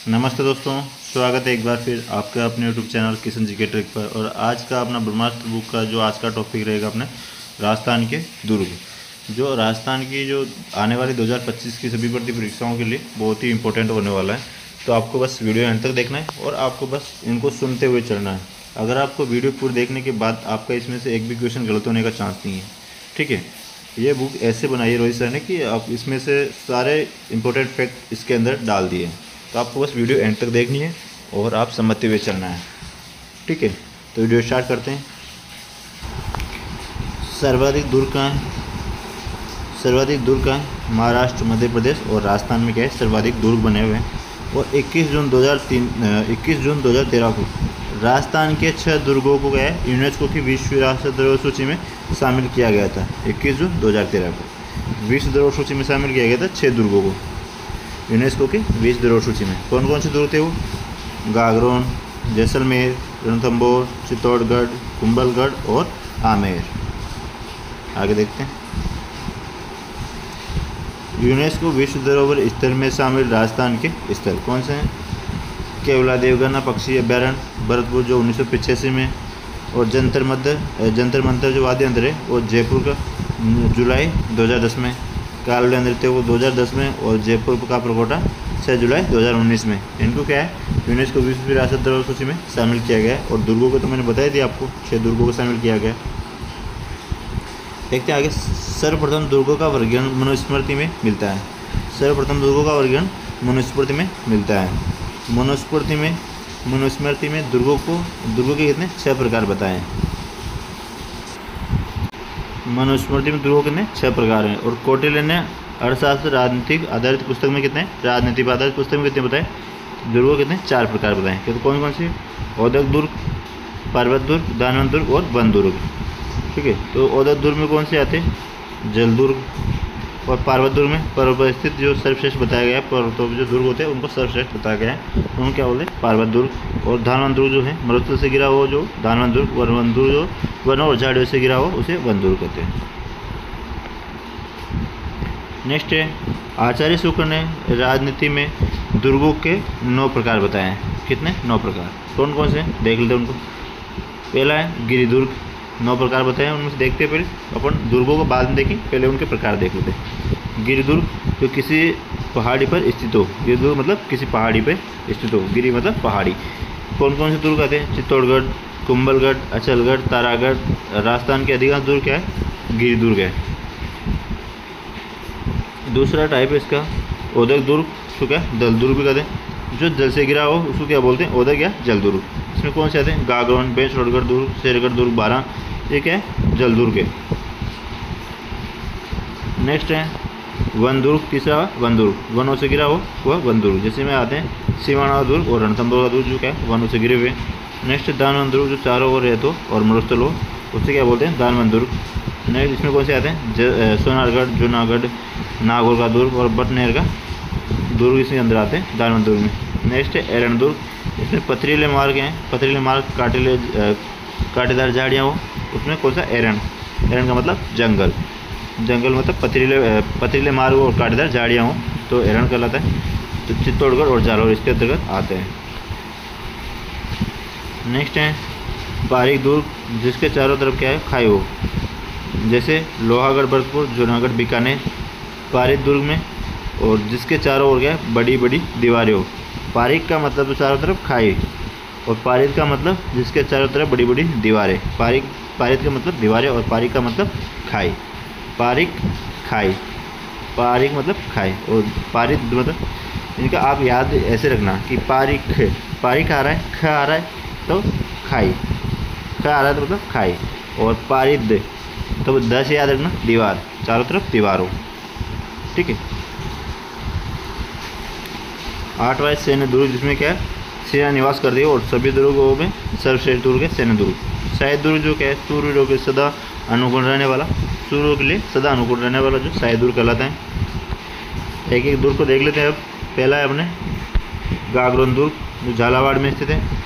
नमस्ते दोस्तों, स्वागत है एक बार फिर आपका अपने यूट्यूब चैनल किशन जी के ट्रिक पर। और आज का अपना ब्रह्मास्त्र बुक का जो आज का टॉपिक रहेगा अपने राजस्थान के दुर्ग। जो राजस्थान की जो आने वाली 2025 की सभी भर्ती परीक्षाओं के लिए बहुत ही इंपॉर्टेंट होने वाला है। तो आपको बस वीडियो एंड तक देखना है और आपको बस इनको सुनते हुए चलना है। अगर आपको वीडियो पूरी देखने के बाद आपका इसमें से एक भी क्वेश्चन गलत होने का चांस नहीं है, ठीक है। ये बुक ऐसे बनाई है रोहित सर ने कि आप इसमें से सारे इंपॉर्टेंट फैक्ट इसके अंदर डाल दिए हैं। तो आपको बस वीडियो एंड तक देखनी है और आप समझते हुए चलना है, ठीक है। तो वीडियो स्टार्ट करते हैं। सर्वाधिक दूर कहाँ है? सर्वाधिक दूर कहाँ है? महाराष्ट्र, मध्य प्रदेश और राजस्थान में क्या है, सर्वाधिक दुर्ग बने हुए हैं। और 21 जून 2013 को राजस्थान के 6 दुर्गों को क्या है, यूनेस्को की विश्व विरासत धरोहर सूची में शामिल किया गया था। 21 जून 2013 को विश्व धरोहर सूची में शामिल किया गया था 6 दुर्गों को यूनेस्को की विश्व धरोहर सूची में। कौन कौन से दुर्ग थे वो? गागरोन, जैसलमेर, रणथंभौर, चित्तौड़गढ़, कुंभलगढ़ और आमेर। आगे देखते हैं। यूनेस्को विश्व धरोहर स्थल में शामिल राजस्थान के स्थल कौन से हैं? केवला देवगन्ना पक्षी अभ्यारण्य भरतपुर जो 1985 में, और जंतर मंतर जो वाद्य यंत्र है वो जयपुर का जुलाई 2010 में, कालबेलिया नृत्य वो 2010 में, और जयपुर का प्रकोटा 6 जुलाई 2019 में। इनको क्या है, यूनेस्को विश्व विरासत धरोहर सूची में शामिल किया गया है। और दुर्गों को तो मैंने बताया दिया आपको, 6 दुर्गों को शामिल किया गया। देखते हैं आगे। सर्वप्रथम दुर्गों का वर्गीकरण मनुस्मृति में मिलता है। सर्वप्रथम दुर्गों का वर्गीकरण मनुस्मृति में मिलता है। मनुस्मृति में दुर्गों के कितने 6 प्रकार बताए हैं। मनुस्मृति में दुर्गों कितने 6 प्रकार हैं। और कौटिल्य ने अर्थशास्त्र राजनीतिक आधारित पुस्तक में कितने, राजनीतिक आधारित पुस्तक में कितने बताए, दुर्गों कितने 4 प्रकार बताए। तो कौन कौन से? औदक दुर्ग, पर्वत दुर्ग, दानवन दुर्ग और वन दुर्ग, ठीक है। तो औदक दुर्ग में कौन से आते हैं? जल दुर्ग। और पार्वत दुर्ग में पर्वत पर स्थित जो सर्वश्रेष्ठ बताया गया है, पर्वतों जो दुर्ग होते हैं उनको सर्वश्रेष्ठ बताया गया है, उनको क्या बोलते हैं, पार्वत दुर्ग। और धानवन दुर्ग जो है मरुस्थल से गिरा हुआ जो धानवन दुर्ग, और वन दुर्ग जो वनों और झाड़ियों से गिरा हुआ उसे वन दुर्ग कहते हैं। नेक्स्ट है, आचार्य शुक्र ने राजनीति में दुर्गों के 9 प्रकार बताए हैं। कितने? 9 प्रकार। कौन कौन से देख लेते हैं उनको। पहला है गिरिदुर्ग, 9 प्रकार बताए हैं। उनमें से देखते हैं पहले, अपन दुर्गों को बाद में देखें, पहले उनके प्रकार देख लेते हैं। गिरिदुर्ग जो किसी पहाड़ी पर स्थित हो, गिरिदुर्ग मतलब किसी पहाड़ी पर स्थित हो, गिरि मतलब पहाड़ी। कौन कौन से दुर्ग आते हैं? चित्तौड़गढ़, कुंभलगढ़, अचलगढ़, तारागढ़। राजस्थान के अधिकांश दुर्ग क्या है? गिरिदुर्ग है। दूसरा टाइप है इसका औदक दुर्ग, उसको क्या जल दुर्ग भी कहते हैं। जो जल से गिरा हो उसको क्या बोलते हैं? औदक या जल दुर्ग। इसमें कौन से आते हैं? गागरोन, बेंचरोडगढ़ दुर्ग, शेरगढ़ दुर्ग, बारह, ये क्या है? जल दुर्ग है। नेक्स्ट है वन दुर्ग। तीसरा वन दुर्ग, वनों से गिरा हो वह वन दुर्ग। जैसे में आते हैं सीमाड़ा दुर्ग और रणथंभौर का दुर्ग जो क्या है, वनों से गिरे हुए। नेक्स्ट दानवन दुर्ग जो चारों ओर रहते हो और मरुस्थल हो, उससे क्या बोलते हैं? दानवन दुर्ग। नेक्स्ट इसमें कौन से आते हैं? सोनारगढ़, जूनागढ़, नागौर का दुर्ग और बटनेर का दुर्ग इसके अंदर आते हैं दानवन दुर्ग में। नेक्स्ट है एरन दुर्ग। इसमें पथरीले मार्ग हैं, पथरीले मार्ग, कांटेदार झाड़ियाँ हो, उसमें कौन सा? एरन। एरन का मतलब जंगल, जंगल मतलब पथरीले मार्ग और कांटेदार झाड़ियाँ हो तो एरन कहलाता है। तो चित्तौड़गढ़ और जालौर इसके अंतर्गत आते हैं। नेक्स्ट है पारिक दुर्ग, जिसके चारों तरफ क्या है? खाई हो, जैसे लोहागढ़, भरतपुर, जूनागढ़, बीकानेर। पारिक दुर्ग में, और जिसके चारों ओर क्या है? बड़ी बड़ी दीवारें हो। पारिक का मतलब तो चारों तरफ खाई, और पारिक का मतलब जिसके चारों तरफ बड़ी बड़ी दीवारें। पारिक का मतलब दीवारें और पारिक का मतलब खाई। पारिक खाई, पारिक मतलब खाई और पारिक मतलब, इनका आप याद ऐसे रखना कि पारिक आ रहा है, ख आ रहा है तो खाई, ख आ रहा है तो मतलब खाई, और पारिद तो 10 याद रखना, दीवार, चारों तरफ दीवार हो, ठीक है। 8वां सैन्य दुर्ग, जिसमें क्या है? सेना निवास कर दिया, और सभी दुर्गों में सर्वश्रेष्ठ दुर्ग है सैन्य दुर्ग। शायद दुर्ग जो क्या है? सूर्यवीरों के सदा अनुकूल रहने वाला, सूर्यों के लिए सदा अनुकूल रहने वाला जो शायद दुर्ग कहलाता है। एक एक दुर्ग को देख लेते हैं अब। पहला है अपने गागरोन दुर्ग जो झालावाड़ में स्थित है।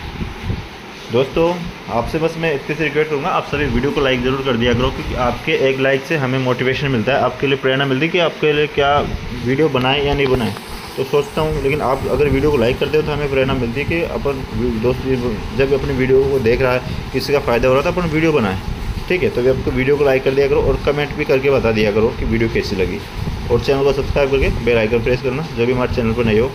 दोस्तों आपसे बस मैं इतनी सी रिक्वेस्ट करूँगा, आप सभी वीडियो को लाइक ज़रूर कर दिया करो, क्योंकि आपके एक लाइक से हमें मोटिवेशन मिलता है, आपके लिए प्रेरणा मिलती है कि आपके लिए क्या वीडियो बनाएं या नहीं बनाएं। तो सोचता हूँ, लेकिन आप अगर वीडियो को लाइक करते हो तो हमें प्रेरणा मिलती है कि अपन दोस्त जब अपनी वीडियो को देख रहा है किसी का फ़ायदा हो रहा है तो अपन वीडियो बनाएं। ठीक है, तो भी आपको वीडियो को लाइक कर दिया करो और कमेंट भी करके बता दिया करो कि वीडियो कैसी लगी, और चैनल को सब्सक्राइब करके बेल आइकन प्रेस करना जो भी हमारे चैनल पर नए हो।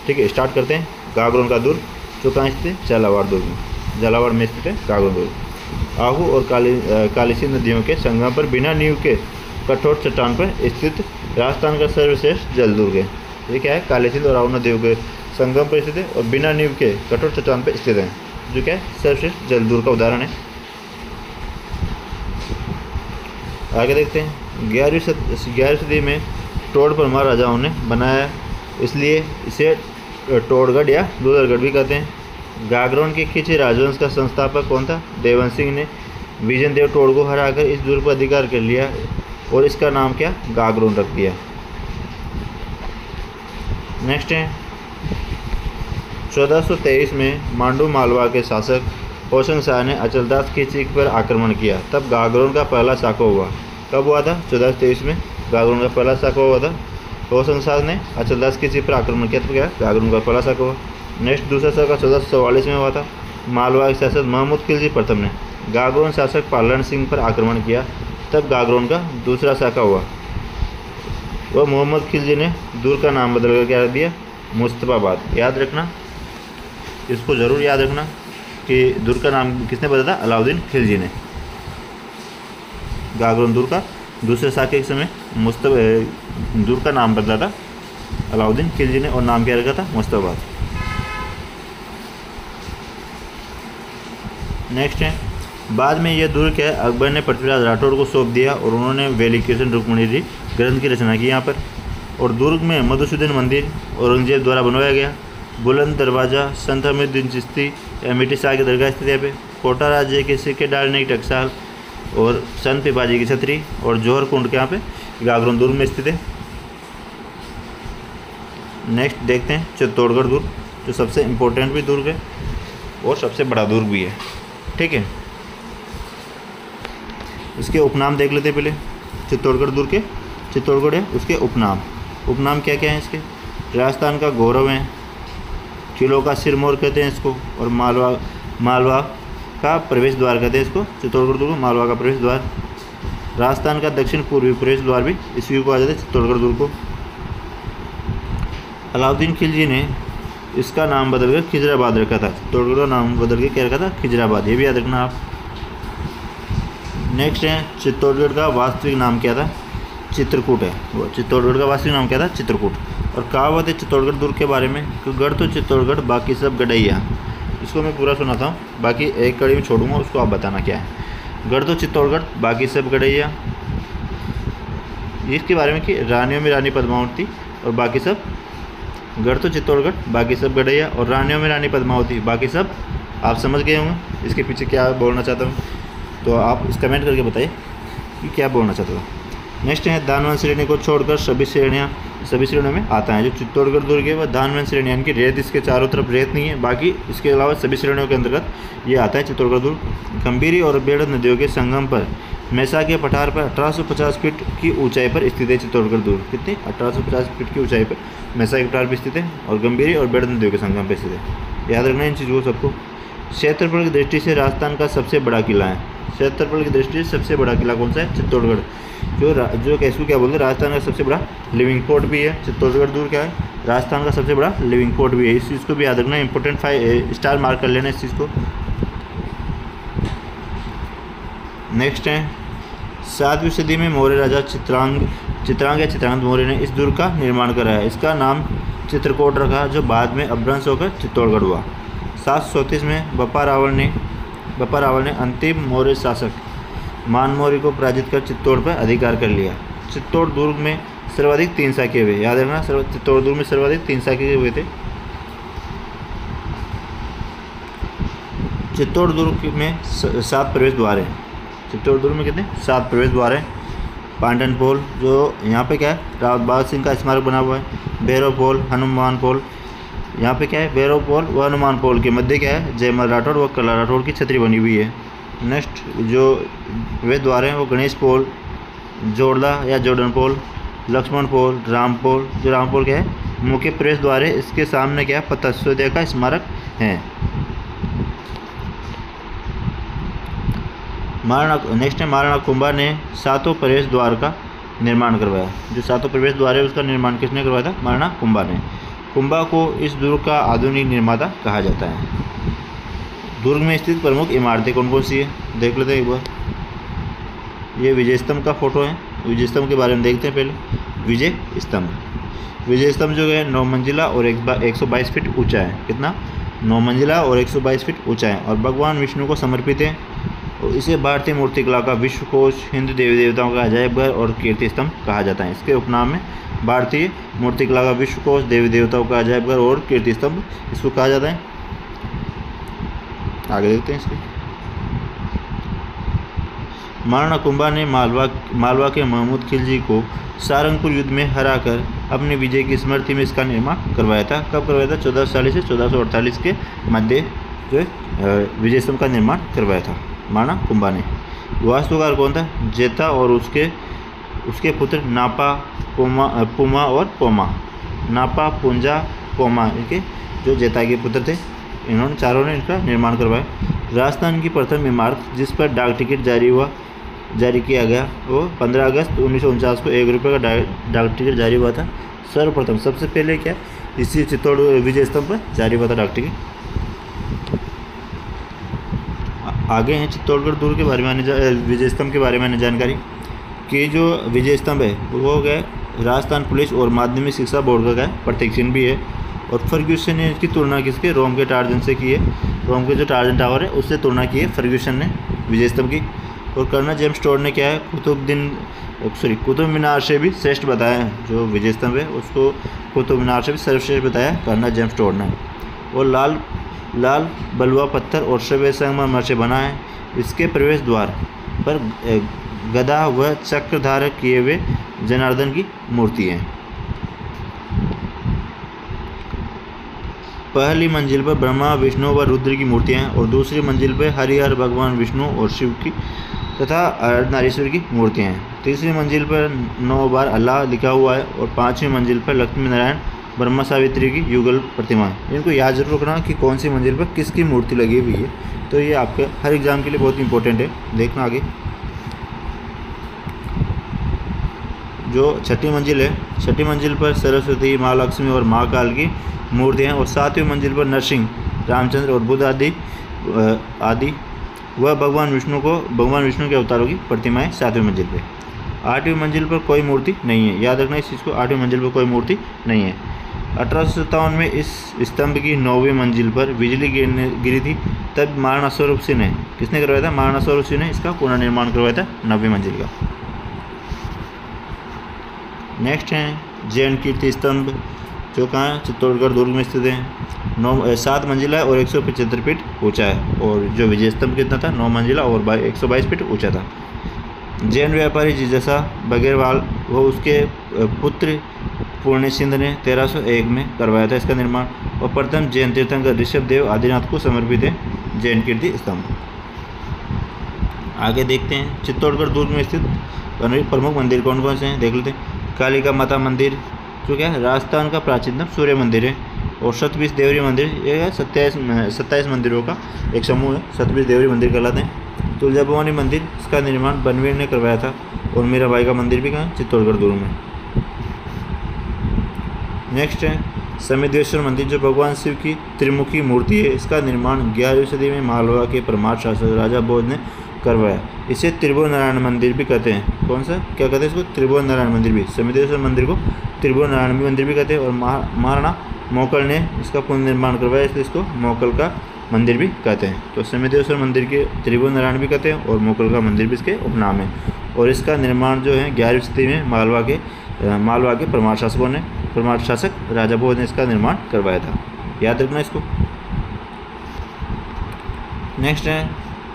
ठीक है, स्टार्ट करते हैं। गागरोन का दुर्ग जो कहाँ स्थित है? झालावाड़ दुर्ग में, झालावाड़ में स्थित है गागरोन दुर्ग। आहू और कालीसी नदियों के संगम पर बिना नींव के कठोर चट्टान पर स्थित राजस्थान का सर्वश्रेष्ठ जल दुर्ग है। ये क्या है? कालीसिंध और आहू नदियों के संगम पर स्थित है और बिना नींव के कठोर चट्टान पर स्थित है, जो क्या है? सर्वश्रेष्ठ जल दुर्ग का उदाहरण है। आगे देखते हैं। 11वीं सदी में टोड परमार राजाओं ने बनाया, इसलिए इसे टोडगढ़ या दूधरगढ़ भी कहते हैं। गागरोन के खिंची राजवंश का संस्थापक कौन था? देवन सिंह ने विजन देव टोड को हराकर इस दुर्ग पर अधिकार कर लिया और इसका नाम क्या? गागरोन रख दिया। नेक्स्ट है 1423 में मांडू मालवा के शासक होशंग शाह ने अचलदास की चीख पर आक्रमण किया, तब गागरोन का पहला साको हुआ। कब हुआ था? 1423 में गागरोन का पहला साको हुआ था। होशंग शाह ने अचलदास की चीख पर आक्रमण किया, तो क्या? गागरोन का पहला साको हुआ। नेक्स्ट दूसरा साका 1444 में हुआ था। मालवा के शासक महमूद खिलजी प्रथम ने गागरोन शासक पालन सिंह पर आक्रमण किया, तब गागरोन का दूसरा साका हुआ। वह मोहम्मद खिलजी ने दुर्ग का नाम बदलकर क्या रख दिया? मुस्तफाबाद। याद रखना, इसको ज़रूर याद रखना कि दुर्ग का नाम किसने बदला था? अलाउद्दीन खिलजी ने। गागरोन दुर्ग का दूसरे साके के समय दुर्ग का नाम बदला था अलाउद्दीन खिलजी ने, और नाम क्या रखा था? मुस्तफाबाद। नेक्स्ट है, बाद में यह दुर्ग क्या है? अकबर ने पृथ्वीराज राठौड़ को सौंप दिया और उन्होंने वेलिकेशन रुक्मणी ग्रंथ की रचना की यहाँ पर। और दुर्ग में मधुसूदन मंदिर औरंगजेब द्वारा बनवाया गया। बुलंद दरवाज़ा संत हमीदुद्दीन चिश्ती अमेठी शाह की दरगाह स्थित है यहाँ पे। कोटा राज्य के सिक्के डालने की टकसाल और संत पिपाजी की छतरी और जौहर कुंड के यहाँ पे गागरोन दुर्ग में स्थित है। नेक्स्ट देखते हैं चित्तौड़गढ़ दुर्ग, जो सबसे इम्पोर्टेंट भी दुर्ग है और सबसे बड़ा दुर्ग भी है। ठीक है, इसके उपनाम देख लेते हैं पहले। चित्तौड़गढ़ दुर्ग के चित्तौड़गढ़ है, उसके उपनाम क्या क्या है इसके? राजस्थान का गौरव है, किलों का सिरमौर कहते हैं इसको, और मालवा का प्रवेश द्वार कहते हैं इसको। चित्तौड़गढ़ दुर्ग मालवा का प्रवेश द्वार। राजस्थान का दक्षिण पूर्वी प्रवेश द्वार भी इसी को आ जाता है चित्तौड़गढ़ दुर्ग को। अलाउद्दीन खिलजी ने इसका नाम बदलकर खिजराबाद रखा था। चित्तौड़गढ़ का नाम बदल के क्या रखा था? खिजराबाद। ये भी याद रखना आप। नेक्स्ट है चित्तौड़गढ़ का वास्तविक नाम क्या था? चित्रकूट है। वो चित्तौड़गढ़ का वास्तविक नाम क्या था? चित्रकूट। और कहावत है चित्तौड़गढ़ दुर्ग के बारे में कि गढ़ तो चित्तौड़गढ़ बाकी सब गढ़ैया। इसको मैं पूरा सुनाता हूँ, बाकी एक कड़ी में छोड़ूंगा, उसको आप बताना क्या है। गढ़ तो चित्तौड़गढ़ बाकी सब गढ़ैया, इसके बारे में कि रानियों में रानी पद्मावती और बाकी सब। गढ़ तो चित्तौड़गढ़ बाकी सब गढ़ैया और रानियों में रानी पद्मावती बाकी सब। आप समझ गए होंगे इसके पीछे क्या बोलना चाहता हूँ, तो आप इस कमेंट करके बताइए कि क्या बोलना चाहता था। नेक्स्ट है दानवंश श्रेणी को छोड़कर सभी श्रेणियों में आता है। जो चित्तौड़गढ़ दुर्ग है वह दानवंश श्रेणी, यानी कि रेत इसके चारों तरफ रेत नहीं है, बाकी इसके अलावा सभी श्रेणियों के अंतर्गत ये आता है चित्तौड़गढ़ दुर्ग। गंभीरी और बेड़द नदियों के संगम पर मैसा के पठार पर 1850 फीट की ऊंचाई पर स्थित है चित्तौड़गढ़ दुर्ग। कितनी? 1850 फीट की ऊंचाई पर मैसा के पठार पर स्थित है और गंभीरी और बेड़द नदियों के संगम पर स्थित है। याद रखना इन चीज़ों को सबको। क्षेत्रफल की दृष्टि से राजस्थान का सबसे बड़ा किला है। क्षेत्रफल की दृष्टि से सबसे बड़ा किला कौन सा है? चित्तौड़गढ़। जो कैसे क्या बोलते हैं, राजस्थान का सबसे बड़ा लिविंग पोर्ट भी है चित्तौड़गढ़ दुर्ग। क्या है? राजस्थान का सबसे बड़ा लिविंग पोर्ट भी है। इस चीज़ को भी याद रखना, इंपॉर्टेंट 5 स्टार मार्क कर लेना इस चीज़ को। नेक्स्ट है 7वीं सदी में मौर्य राजा चित्रांगद मौर्य ने इस दुर्ग का निर्माण कराया। इसका नाम चित्रकूट रखा, जो बाद में अपभ्रंश होकर चित्तौड़गढ़ हुआ। 734 में बप्पा रावल ने अंतिम मौर्य शासक मान मौर्य को पराजित कर चित्तौड़ पर अधिकार कर लिया। चित्तौड़ दुर्ग में सर्वाधिक 3 साके हुए। याद रखना, चित्तौड़ दुर्ग में सर्वाधिक 3 साके हुए थे। चित्तौड़ दुर्ग में 7 प्रवेश द्वार हैं। चित्तौड़ दुर्ग में कितने? 7 प्रवेश द्वार हैं। पांडन पोल, जो यहाँ पे क्या है? रावत बाग सिंह का स्मारक बना हुआ है। भैरव पोल, हनुमान पोल, यहाँ पे क्या है? भैरव पोल व हनुमान पोल के मध्य क्या है? जयमल राठौड़ व कला राठौड़ की छतरी बनी हुई है। नेक्स्ट जो वे द्वार हैं वो गणेश पोल, जोड़ला या जोड़न पोल, लक्ष्मण पोल, राम पोल। जो राम पोल क्या है? मुख्य प्रवेश द्वार है। इसके सामने क्या पता सूर्योदय का स्मारक है। नेक्स्ट है महाराणा कुंभा ने सातों प्रवेश द्वार का निर्माण करवाया। जो सातों प्रवेश द्वार है उसका निर्माण किसने करवाया था? महाराणा कुंभा ने। कुंभा को इस दुर्ग का आधुनिक निर्माता कहा जाता है। दुर्ग में स्थित प्रमुख इमारतें कौन कौन सी है देख लेते हैं एक बार। ये विजय स्तंभ का फोटो है। विजय स्तंभ के बारे में देखते हैं पहले। विजय स्तंभ जो है 9 मंजिला और 122 फीट ऊंचा है। कितना? 9 मंजिला और 122 फीट ऊंचा है और भगवान विष्णु को समर्पित है। और इसे भारतीय मूर्तिकला का विश्वकोश, हिंदू देवी देवताओं का अजायबघर और कीर्ति स्तंभ कहा जाता है। इसके उपनाम में भारतीय मूर्तिकला का विश्वकोश, देवी देवताओं का अजायबघर और कीर्ति स्तंभ इसको कहा जाता है। आगे देखते हैं इसके। महाराणा कुंभा ने मालवा के महमूद खिलजी को सारंगपुर युद्ध में हराकर अपने विजय की स्मृति में इसका निर्माण करवाया था। कब करवाया था? 1440 से 1448 के मध्य जो विजय स्तंभ का निर्माण करवाया था महाराणा कुंभा ने। वास्तुकार कौन था? जेता और उसके पुत्र नापा, पुमा और पोमा। नापा, पुंजा, पोमा इनके जो जेता के पुत्र थे, इन्होंने चारों ने इनका निर्माण करवाया। राजस्थान की प्रथम इमारत जिस पर डाक टिकट जारी किया गया वो 15 अगस्त 1949 को 1 रुपये का डाक टिकट जारी हुआ था। सर्वप्रथम सबसे पहले क्या इसी चित्तौड़गढ़ विजय स्तंभ पर जारी हुआ था डाक टिकट। आगे हैं चित्तौड़गढ़ दुर्ग के बारे में विजय स्तंभ के बारे में जानकारी कि जो विजय स्तंभ है वो गए राजस्थान पुलिस और माध्यमिक शिक्षा बोर्ड का गए प्रतीक चिन्ह भी है। और फर्ग्यूसन ने इसकी तुलना किसके? रोम के टार्जन से की है। रोम के जो टार्जन टावर है उससे तुलना की है फर्ग्यूसन ने विजय स्तंभ की। और कर्नल जेम्स टोड ने क्या है कुतुब मीनार से भी श्रेष्ठ बताया है। जो विजय स्तंभ है उसको कुतुब मीनार से भी सर्वश्रेष्ठ बताया कर्नल जेम्स टोड ने। और लाल बलुआ पत्थर और सफ़ेद संगमरमर से बना है। इसके प्रवेश द्वार पर गदा व चक्र धारक किए हुए जनार्दन की मूर्ति है। पहली मंजिल पर ब्रह्मा, विष्णु व रुद्र की मूर्तियां हैं और दूसरी मंजिल पर हरिहर भगवान विष्णु और शिव की तथा अर्धनारीश्वर की मूर्तियां हैं। तीसरी मंजिल पर 9 बार अल्लाह लिखा हुआ है और 5वीं मंजिल पर लक्ष्मी नारायण, ब्रह्मा सावित्री की युगल प्रतिमा है। इनको याद जरूर रखना कि कौन सी मंजिल पर किसकी मूर्ति लगी हुई है। तो ये आपके हर एग्जाम के लिए बहुत इंपॉर्टेंट है, देखना आगे। जो छठी मंजिल है, छठी मंजिल पर सरस्वती, माँ लक्ष्मी और माँ काल की मूर्तियाँ और 7वीं मंजिल पर नरसिंह, रामचंद्र और बुद्ध आदि वह भगवान विष्णु के अवतारों की प्रतिमाएं 7वीं मंजिल पे। 8वीं मंजिल पर कोई मूर्ति नहीं है, याद रखना इस चीज़ को। 8वीं मंजिल पर कोई मूर्ति नहीं है। 1857 में इस स्तंभ की 9वीं मंजिल पर बिजली गिरी थी। तब महाराणा स्वरूप सिंह ने, किसने करवाया था? महाराणा स्वरूप सिंह ने इसका पुनर्निर्माण करवाया था 9वीं मंजिल का। नेक्स्ट है जैन कीर्ति स्तंभ, जो कहाँ है? चित्तौड़गढ़ दुर्ग में स्थित है। 7 मंजिला है और 175 फीट ऊंचा है। और जो विजय स्तंभ कितना था? 9 मंजिला और 122 फीट ऊंचा था। जैन व्यापारी जिज्ञासा बघेलवाल वो उसके पुत्र पूर्ण सिंह ने 1301 में करवाया था इसका निर्माण। और प्रथम जैन तीर्थंकर ऋषभदेव आदिनाथ को समर्पित है जैन कीर्ति स्तंभ। आगे देखते हैं चित्तौड़गढ़ दुर्ग में स्थित प्रमुख मंदिर कौन कौन से हैं देख लेते हैं। कालिका माता मंदिर जो क्या है राजस्थान का प्राचीनतम सूर्य मंदिर है। और सतबीज देवरी मंदिर, ये 27 मंदिरों का एक समूह है, सतबीज देवरी मंदिर कहलाते हैं। तुलजा भवानी मंदिर, इसका निर्माण बनवीर ने करवाया था। और मीराबाई का मंदिर भी कहाँ? चित्तौड़गढ़ दुर्ग में। नेक्स्ट है समिधेश्वर मंदिर, जो भगवान शिव की त्रिमुखी मूर्ति है। इसका निर्माण 11वीं सदी में मालवा के परमार शासक राजा भोज ने करवाया। इसे त्रिभुवन नारायण मंदिर भी कहते हैं। कौन सा क्या कहते हैं इसको? त्रिभुवन नारायण मंदिर भी। समिधेश्वर मंदिर को त्रिभुवन नारायण मंदिर भी कहते हैं। और महाराणा मोकल ने इसका पुनर्निर्माण करवाया, इसलिए इसको मोकल का मंदिर भी कहते हैं। तो समिधेश्वर मंदिर के त्रिभुवन नारायण भी कहते हैं और मोकल का मंदिर भी इसके उपनाम है। और इसका निर्माण जो है 11वीं सदी में मालवा के परमार शासक राजा भोज ने इसका निर्माण करवाया था, याद रखना इसको। नेक्स्ट है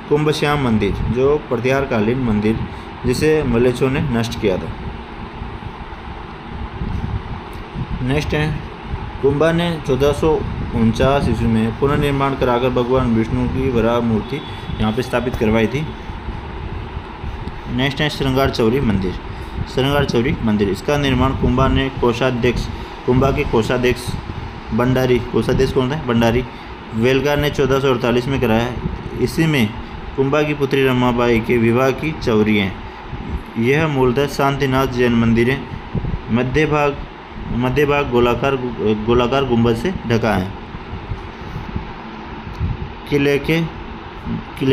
कुंभश्याम मंदिर, जो प्रत्यारकालीन मंदिर जिसे मलेच्छों ने नष्ट किया था। नेक्स्ट है कुंभा ने 1449 ईस्वी में पुनर्निर्माण कराकर भगवान विष्णु की वराह मूर्ति यहाँ पे स्थापित करवाई थी। नेक्स्ट है श्रृंगार चौरी मंदिर। इसका निर्माण कुंभा ने कोषाध्यक्ष कुंभा के कोषाध्यक्ष भंडारी, कोषाध्यक्ष कौन था? भंडारी, वेलगार ने 1448 में कराया। इसी में कुंभा की पुत्री रमाबाई के विवाह की चौरी है। यह मूलतः शांतिनाथ जैन मंदिर है। मध्य भाग गोलाकार गुंबद से ढका है। किले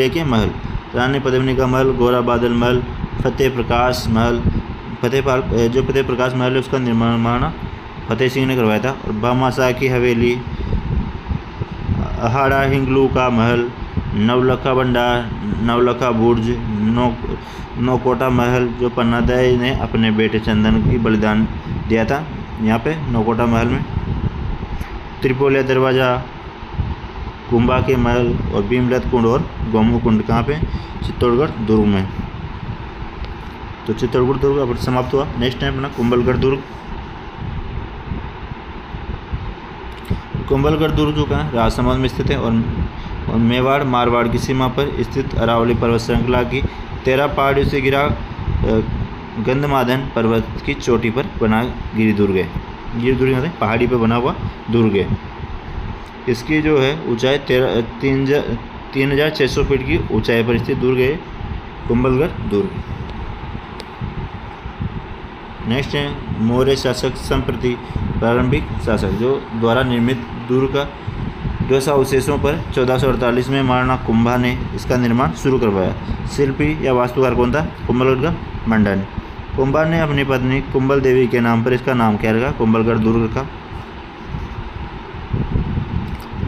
के महल, रानी पद्मिनी का महल, गोरा बादल महल, फतेह प्रकाश महल है उसका निर्माण फतेह सिंह ने करवाया था। और भामाशाह की हवेली, अहाड़ा हिंगलू का महल, नवलखा भंडार, नवलखा बुर्ज, नौकोटा महल जो पन्नादय ने अपने बेटे चंदन की बलिदान दिया था, यहाँ पे नौकोटा महल में। त्रिपोलिया दरवाज़ा, कुंभा के महल और भीमलत कुंड और गोमू कुंड कहाँ पे? चित्तौड़गढ़ दुर्ग में। तो चित्तौड़गढ़ दुर्ग अब समाप्त हुआ। नेक्स्ट है अपना कुंभलगढ़ दुर्ग। कुंभलगढ़ दुर्ग जो कहाँ? राजसमंद में स्थित है और मेवाड़ मारवाड़ की सीमा पर स्थित अरावली पर्वत श्रृंखला की 13 पहाड़ियों से घिरा गंधमादन पर्वत की चोटी पर बना गिरिदुर्ग है। गिरिदुर्ग मतलब पहाड़ी पर बना हुआ दुर्ग है। इसकी जो है ऊंचाई 3600 फीट की ऊंचाई पर स्थित दुर्ग है कुंभलगढ़ दुर्ग। नेक्स्ट है मौर्य शासक संप्रति प्रारंभिक शासक जो द्वारा निर्मित दुर्ग का जो अवशेषों पर 1448 में महाराणा कुंभा ने इसका निर्माण शुरू करवाया। शिल्पी या वास्तुकार कौन था? कुंभलगढ़ का मंडन। कुंभा ने अपनी पत्नी कुंभल देवी के नाम पर इसका नाम क्या रखा? कुंभलगढ़ दुर्ग का।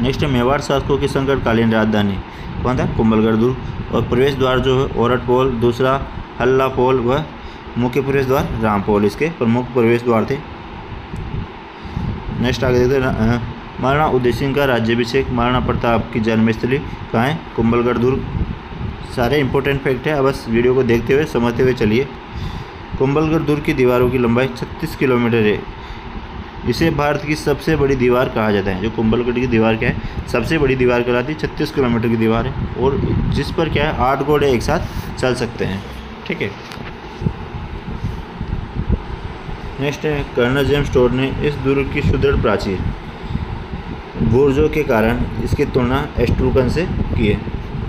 नेक्स्ट मेवाड़ शासकों की संकटकालीन राजधानी कौन था? कुंभलगढ़ दुर्ग। और प्रवेश द्वार जो है ओरठ पोल, दूसरा हल्ला पोल व मुख्य प्रवेश द्वार रामपोल इसके प्रमुख प्रवेश द्वार थे। नेक्स्ट आगे देखते हैं महाराणा उदय सिंह का राज्याभिषेक, महाराणा प्रताप की जन्मस्थली कहाँ है? कुंभलगढ़ दुर्ग। सारे इंपॉर्टेंट फैक्ट है, अब बस वीडियो को देखते हुए समझते हुए चलिए। कुंभलगढ़ दुर्ग की दीवारों की लंबाई 36 किलोमीटर है। इसे भारत की सबसे बड़ी दीवार कहा जाता है। जो कुंभलगढ़ की दीवार क्या है? सबसे बड़ी दीवार कहलाती है। 36 किलोमीटर की दीवार है और जिस पर क्या है 8 घोड़े एक साथ चल सकते हैं। ठीक है। नेक्स्ट है कर्नल जेम्स टोड ने इस दुर्ग की सुदृढ़ प्राचीर बुर्जों के कारण इसकी तुलना एस्ट्रूकन से की है।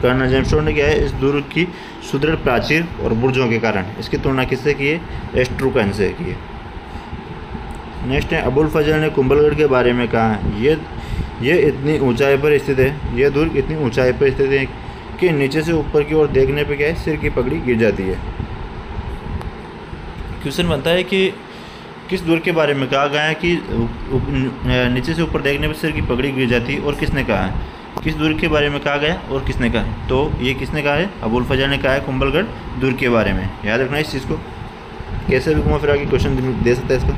कर्नल जेम्स टोड ने क्या है? इस दुर्ग की सुदृढ़ प्राचीर और बुर्जों के कारण इसकी तुलना किससे की है? एस्ट्रूकन से की है। नेक्स्ट है अबुल फजल ने कुंभलगढ़ के बारे में कहा है ये इतनी ऊंचाई पर स्थित है, यह दुर्ग इतनी ऊंचाई पर स्थित है कि नीचे से ऊपर की ओर देखने पे क्या है? सिर की पगड़ी गिर जाती है। क्वेश्चन बनता है कि किस दुर्ग के बारे में कहा गया है कि नीचे से ऊपर देखने पर सिर की पगड़ी गिर जाती है और किसने कहा है? किस दुर्ग के बारे में कहा गया और किसने कहा है? तो ये किसने कहा है? अबुल फजल ने कहा है कुंभलगढ़ दुर्ग के बारे में। याद रखना इस चीज़ को, कैसे भी घुमा फिरा के क्वेश्चन दे सकता है इसका।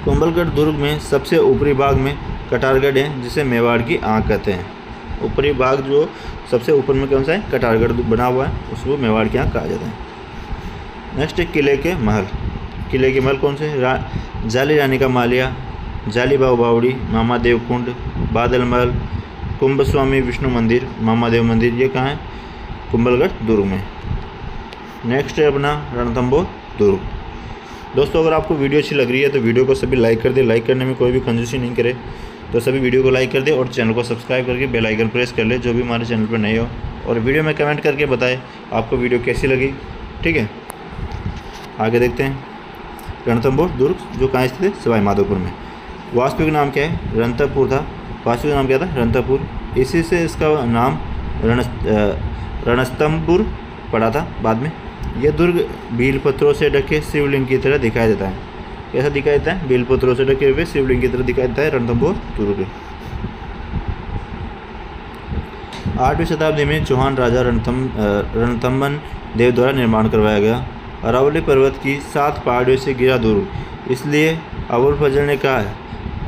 कुंभलगढ़ दुर्ग में सबसे ऊपरी भाग में कटारगढ़ है जिसे मेवाड़ की आँख कहते हैं। ऊपरी भाग जो सबसे ऊपर में कौन सा है? कटारगढ़ बना हुआ है, उसको मेवाड़ की आँख कहा जाता है। नेक्स्ट है किले के महल। किले के महल कौन से? जाली रानी का मालिया, जाली बाऊ बावड़ी, मामादेव कुंड, बादल महल, कुंभस्वामी विष्णु मंदिर, मामादेव मंदिर, ये कहाँ है? कुंभलगढ़ दुर्ग में। नेक्स्ट है अपना रणथंभौर दुर्ग। दोस्तों अगर आपको वीडियो अच्छी लग रही है तो वीडियो को सभी लाइक कर दे। लाइक करने में कोई भी कंजूसी नहीं करे, तो सभी वीडियो को लाइक कर दे और चैनल को सब्सक्राइब करके बेल आइकन प्रेस कर ले जो भी हमारे चैनल पर नए हो। और वीडियो में कमेंट करके बताएं आपको वीडियो कैसी लगी। ठीक है, आगे देखते हैं रणथंभौर दुर्ग जो कहाँ स्थित है? सवाई माधोपुर में। वास्तविक नाम क्या है? रणथंभौर था। वास्तविक नाम क्या था? रणथंभौर। इसी से इसका नाम रणस्तंभपुर पड़ा था बाद में। यह दुर्ग भील पत्थरों से ढके शिवलिंग की तरह दिखाई देता है। कैसा दिखाई देता है? भील पत्थरों से ढके हुए शिवलिंग की तरह दिखाई देता है रणथंभौर दुर्ग। 8वीं शताब्दी में चौहान राजा रणथंभन देव द्वारा निर्माण करवाया गया। अरावली पर्वत की 7 पहाड़ियों से घिरा दुर्ग, इसलिए अबुल फजल ने कहा है।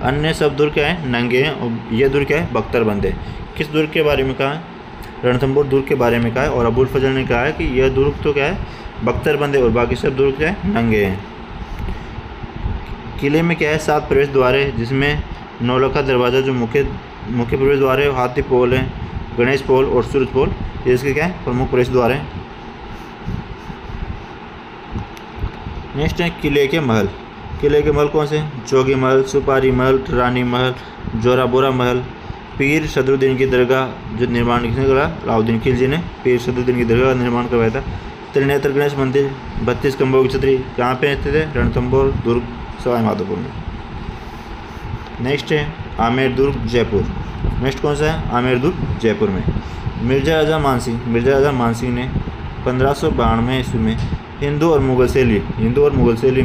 अन्य सब दुर्ग क्या है? नंगे हैं और यह दुर्ग क्या है? बख्तरबंद है। किस दुर्ग के बारे में कहा है? रणथंभौर दुर्ग के बारे में कहा है। और अबुल फजल ने कहा है कि यह दुर्ग तो क्या है? बख्तरबंद है और बाकी सब दुर्ग क्या है? नंगे हैं। किले में क्या है? 7 प्रवेश द्वार है जिसमें नौलखा दरवाज़ा जो मुख्य प्रवेश द्वार है, हाथी पोल है, गणेश पोल और सूरज पोल, ये इसके क्या है? प्रमुख प्रवेश द्वार हैं। नेक्स्ट है किले के महल। किले के महल कौन से? जोगी महल, सुपारी महल, रानी महल, जोराबोरा महल, पीर सदरुद्दीन की दरगाह जो निर्माण किसने करा? अलाउद्दीन खिलजी ने पीर सदरुद्दीन की दरगाह का निर्माण करवाया था। त्रिनेत्र गणेश मंदिर 32 खंभों की छतरी कहाँ पे स्थित है? रणथंभौर दुर्ग सवाई माधोपुर में। नेक्स्ट है आमेर दुर्ग जयपुर। नेक्स्ट कौन सा है? आमेर दुर्ग जयपुर में। मिर्जा राजा मानसिंह ने 1592 ईस्वी में हिंदू और मुगल शैली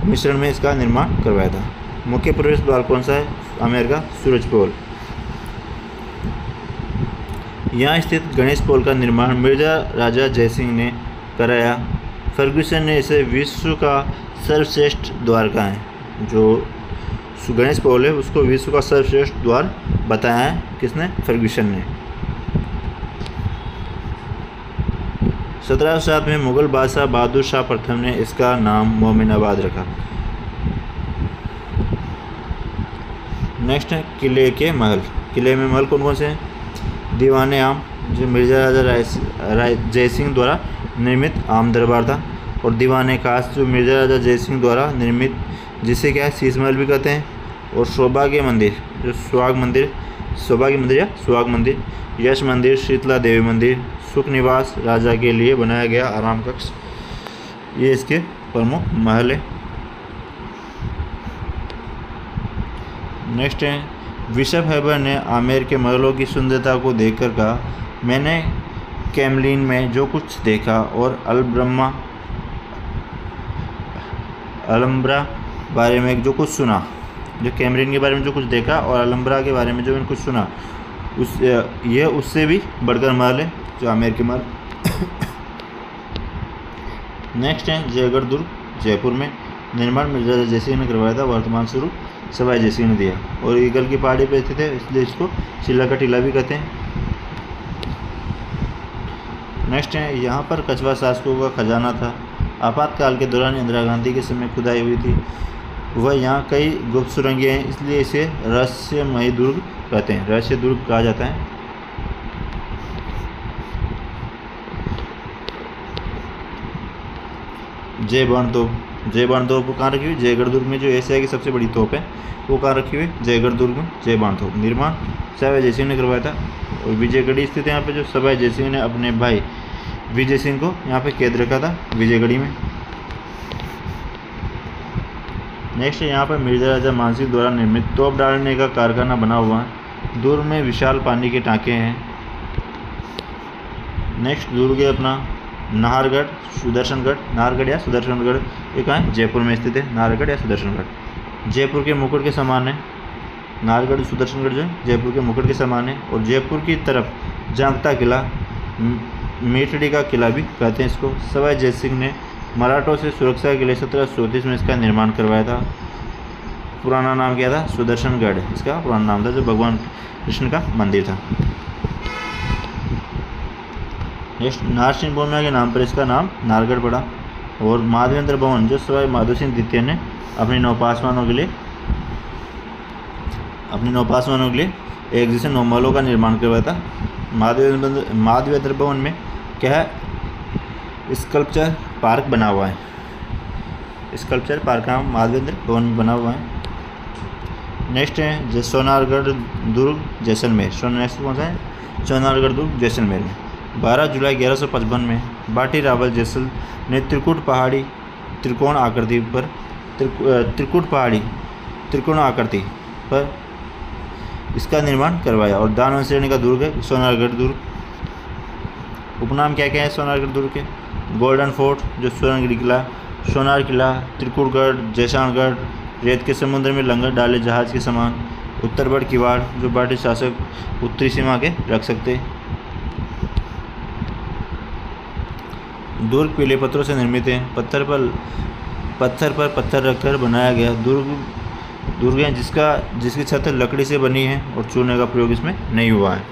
मिश्रण में इसका निर्माण करवाया था। मुख्य प्रवेश द्वार कौन सा है? आमेर का सूरजपोल। यहाँ स्थित गणेश पोल का निर्माण मिर्जा राजा जयसिंह ने कराया। फर्ग्यूसन ने इसे विश्व का सर्वश्रेष्ठ द्वार कहा है। जो गणेश पोल है उसको विश्व का सर्वश्रेष्ठ द्वार बताया है किसने? फर्ग्यूसन ने। 1707 में मुगल बादशाह बहादुर शाह प्रथम ने इसका नाम मोमिनाबाद रखा। नेक्स्ट है किले के महल। किले में महल कौन कौन से हैं? दीवाने आम जो मिर्जा राजा जयसिंह द्वारा निर्मित आम दरबार था, और दीवाने खास जो मिर्जा राजा जयसिंह द्वारा निर्मित जिसे क्या है शीश महल भी कहते हैं, और सौभाग्य मंदिर जो सुहाग मंदिर, यश मंदिर, शीतला देवी मंदिर, सुख निवास राजा के लिए बनाया गया आराम कक्ष, ये इसके प्रमुख महल है। नेक्स्ट है बिशप हेबर ने आमेर के महलों की सुंदरता को देखकर कहा, मैंने कैमलिन में जो कुछ देखा और अलम्ब्रा बारे में जो कुछ सुना, जो कैमलिन के बारे में जो कुछ देखा और अलम्ब्रा के बारे में जो मैंने कुछ सुना, उससे भी बढ़कर महल है जो आमेर के महल। नेक्स्ट है जयगढ़ दुर्ग जयपुर में। निर्माण मिर्जा राजा जयसिंह ने करवाया था, वर्तमान स्वरूप सवाई जयसिंह ने दिया, और ईगल की पहाड़ी पर स्थित है इसलिए इसको शिला का टीला भी कहते हैं। नेक्स्ट है यहाँ पर कछवा शासकों का खजाना था। आपातकाल के दौरान इंदिरा गांधी के समय खुदाई हुई थी। वह यहाँ कई गुप्त सुरंगें हैं इसलिए इसे रहस्यमयी दुर्ग कहते हैं, रहस्य दुर्ग कहा जाता है। जय बाण तोप कहाँ रखी हुई? जयगढ़ दुर्ग में। जो एशिया की सबसे बड़ी तोप है वो कहाँ रखी हुई? जयगढ़ दुर्ग में जय बाण तोप। निर्माण सवाई जयसिंह ने करवाया था, और विजयगढ़ी स्थित है यहाँ पे, जो सवाई जयसिंह ने अपने भाई विजय सिंह को यहाँ पे कैद रखा था विजयगढ़ी में। नेक्स्ट यहाँ पर मिर्जा राजा मानसिंह द्वारा निर्मित तोप डालने का कारखाना बना हुआ है। दुर्ग में विशाल पानी के टाँके हैं। नेक्स्ट दुर्ग है अपना नाहरगढ़ या सुदर्शनगढ़, ये कहाँ है? जयपुर में स्थित है नाहरगढ़ या सुदर्शनगढ़। जयपुर के मुकुट के समान है। नाहरगढ़ सुदर्शनगढ़ जो है जयपुर के मुकुट के समान है, और जयपुर की तरफ झांकता किला मेटड़ी का किला भी कहते हैं इसको। सवाई जयसिंह ने मराठों से सुरक्षा के लिए 1734 में इसका निर्माण करवाया था। पुराना नाम क्या था? सुदर्शनगढ़ इसका पुराना नाम था, जो भगवान कृष्ण का मंदिर था। नेक्स्ट नारसिंह भवन के नाम पर इसका नाम नाहरगढ़ पड़ा। और माधवेंद्र भवन जो सवाई माधो सिंह द्वितीय ने अपने नौपासवानों के लिए एक जैसे 9 महलों का निर्माण करवाया था। माधवेंद्र भवन में क्या है? स्कल्पचर पार्क बना हुआ है। स्कल्पचर पार्क का माधवेंद्र भवन बना हुआ है। नेक्स्ट है सोनारगढ़ दुर्ग जैसलमेर। नेक्स्ट कौन सा है? सोनारगढ़ दुर्ग जैसलमेर में 12 जुलाई 1155 में बाटी रावल जैसल ने त्रिकोण आकृति पर इसका निर्माण करवाया, और दानव श्रेणी का दुर्ग है सोनारगढ़ दुर्ग। उपनाम क्या क्या है सोनारगढ़ दुर्ग के? गोल्डन फोर्ट जो सोनागिरी किला, सोनार किला, त्रिकुटगढ़, जैसाणगढ़, रेत के समुद्र में लंगर डाले जहाज के समान, उत्तरबड़ किवाड़ जो बाटी शासक उत्तरी सीमा के रख सकते। दुर्ग पीले पत्थरों से निर्मित है। पत्थर पर पत्थर रखकर बनाया गया दुर्ग है जिसकी छत लकड़ी से बनी है और चूने का प्रयोग इसमें नहीं हुआ है।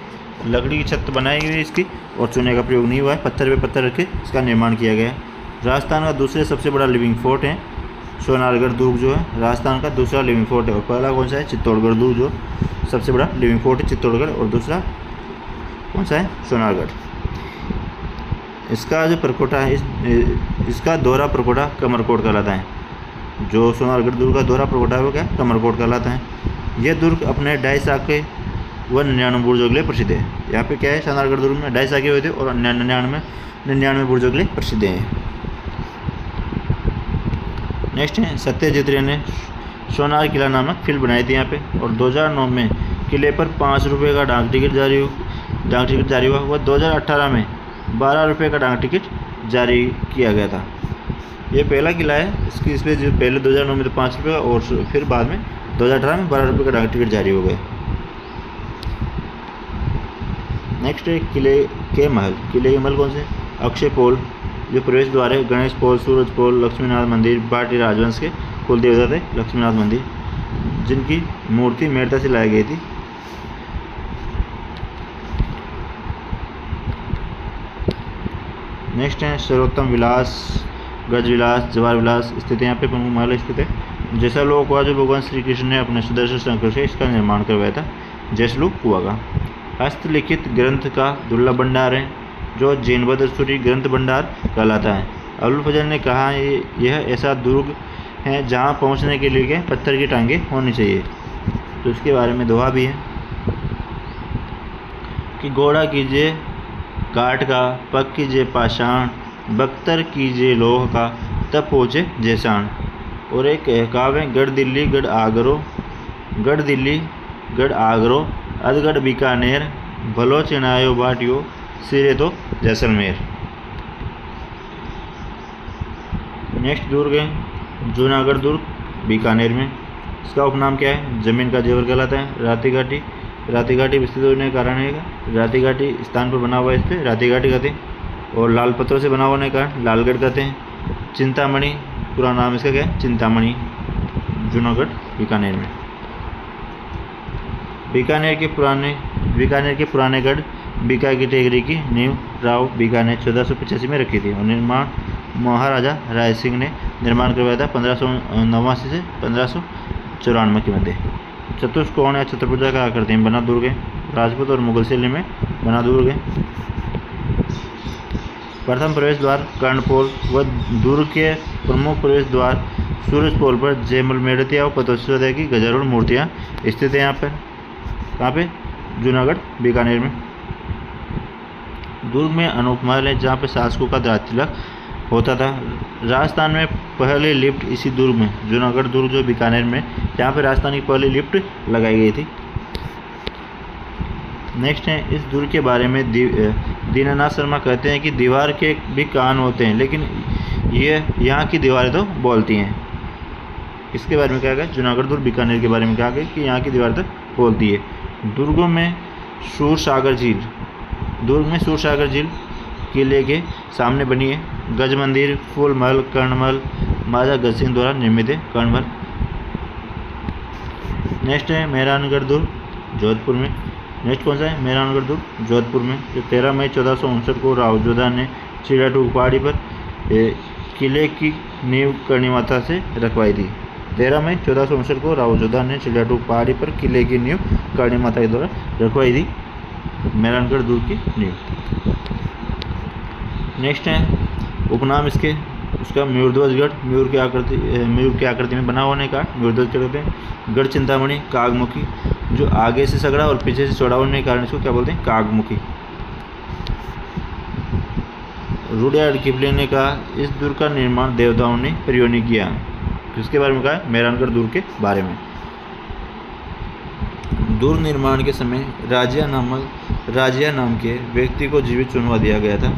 लकड़ी की छत बनाई गई है इसकी और चूने का प्रयोग नहीं हुआ है। पत्थर पे पत्थर रख के इसका निर्माण किया गया है। राजस्थान का दूसरे सबसे बड़ा लिविंग फोर्ट है सोनारगढ़ दुर्ग जो है राजस्थान का दूसरा लिविंग फोर्ट है। और पहला कौन सा है? चित्तौड़गढ़ दुर्ग जो सबसे बड़ा लिविंग फोर्ट है चित्तौड़गढ़, और दूसरा कौन सा है? सोनारगढ़। इसका जो परकोटा है इसका दोहरा परकोटा कमरकोट कहलाता है। जो सोनारगढ़ दुर्ग का दोहरा परकोटा है वो क्या कमरकोट कहलाता है। यह दुर्ग अपने 2.5 शाखे व 99 बुर्जों के लिए प्रसिद्ध है। यहाँ पे क्या है सोनारगढ़ दुर्ग में 2.5 शाखे हुए थे और 99 बुर्जों के लिए प्रसिद्ध है। नेक्स्ट है सत्यजीत रे ने सोनार किला नामक फिल्म बनाई थी यहाँ पे, और 2009 में किले पर 5 रुपये का डाक टिकट जारी हुआ। वह 2018 में 12 रुपये का डाक टिकट जारी किया गया था। ये पहला किला है इसमें जो पहले 2009 में तो 5 रुपये का और फिर बाद में 2018 में 12 रुपये का डाक टिकट जारी हो गए। नेक्स्ट है किले के महल कौन से? अक्षय पोल जो प्रवेश द्वार है, गणेश पोल, सूरज पोल, लक्ष्मीनाथ मंदिर, भाटी राजवंश के कुल देवता थे लक्ष्मीनाथ मंदिर, जिनकी मूर्ति मेड़ता से लाई गई थी। नेक्स्ट है सर्वोत्तम विलास, गज विलास, जवाहर विलास स्थित है यहाँ पे प्रमुख महल स्थित है। जैसलमेर कुआं जो भगवान श्री कृष्ण ने अपने सुदर्शन शंकर से इसका निर्माण करवाया था, जैसलमेर कुआं का। हस्तलिखित ग्रंथ का दुर्लभ भंडार है जो जैन सूरी ग्रंथ भंडार कहलाता है। अबुल फजल ने कहा यह ऐसा दुर्ग है जहाँ पहुँचने के लिए पत्थर की टांगें होनी चाहिए। तो इसके बारे में दोहा भी है कि घोड़ा कीजिए काठ का, पग कीजिए पाषाण, बख्तर कीजिए लोह का, तब पहुँचे जैसान। और एक कहावत है गढ़ दिल्ली गढ़ आगरो, अधगढ़ बीकानेर, भलो चिनायो बाटियो, सिरे तो जैसलमेर। नेक्स्ट दुर्ग है जूनागढ़ दुर्ग बीकानेर में। इसका उपनाम क्या है? जमीन का जेवर कहलाता है। राती घाटी विस्तृत होने के कारण है राती घाटी स्थान पर बना हुआ है, इस पर राती घाटी कहते हैं। और लाल पत्थरों से बना होने के कारण लालगढ़ कहते हैं। चिंतामणि पूरा नाम इसका क्या है? चिंतामणि, जूनागढ़ बीकानेर में। बीकानेर के पुराने गढ़ बीका की टेकरी की नींव राव बीका ने 1485 में रखी थी और निर्माण महाराजा राय सिंह ने निर्माण करवाया था 1589 से 1594 के मध्य। चतुष्कोण या चतुर्भुजा का आकृति में बना दुर्ग है। राजपूत और मुगल शैली में बना दुर्ग है। प्रथम प्रवेश द्वार कर्णपोल व दुर्ग के प्रमुख प्रवेश द्वार सूरज पोल पर जयमल मेड़तिया और पतोत्सव की गजारूढ़ मूर्तियाँ स्थित है। यहाँ पर कहाँ पे? जूनागढ़ बीकानेर में। दुर्ग में अनूप महल है जहाँ पे शासकों का राज तिलक होता था। राजस्थान में पहली लिफ्ट इसी दुर्ग में, जूनागढ़ दुर्ग जो बीकानेर में, जहाँ पे राजस्थान की पहली लिफ्ट लगाई गई थी। नेक्स्ट है इस दुर्ग के बारे में दीनानाथ शर्मा कहते हैं कि दीवार के भी कान होते हैं लेकिन ये यहाँ की दीवारें तो बोलती हैं। इसके बारे में क्या गया? जूनागढ़ दुर्ग बीकानेर के बारे में क्या गया कि यहाँ की दीवार तो बोलती है। दुर्ग में सूरसागर झील किले के सामने बनी है। गज मंदिर, फूल महल, कर्ण महल महाराजा गज सिंह द्वारा निर्मित है। कर्ण महल। नेक्स्ट है मेहरानगढ़ दुर्ग जोधपुर में। नेक्स्ट कौन सा है? मेहरानगढ़ दुर्ग जोधपुर में, जो 13 मई 1459 को राव जोधा ने चिड़ियाटूक पहाड़ी पर किले की नींव करणी माता से रखवाई थी। 13 मई 1459 को राव जोधा ने चिड़ियाटूक पहाड़ी पर किले की नींव करणी माता के द्वारा रखवाई थी, मेहरानगढ़ दुर्ग की नींव। नेक्स्ट है उपनाम उसका मयूरध्वजगढ़, मयूर की आकृति में बना होने का मयूरध्वज कहते हैं। गढ़ चिंतामणि कागमुखी, जो आगे से सगड़ा और पीछे से चौड़ा होने के कारण इसको क्या बोलते हैं? कागमुखी। रुडयार्ड किपलिंग ने कहा इस दुर्ग का निर्माण देवताओं ने प्रयोग नहीं किया। किसके बारे में कहा? मेहरानगढ़ दुर्ग के बारे में। दुर्ग निर्माण के समय राजिया नाम के व्यक्ति को जीवित चुनवा दिया गया था।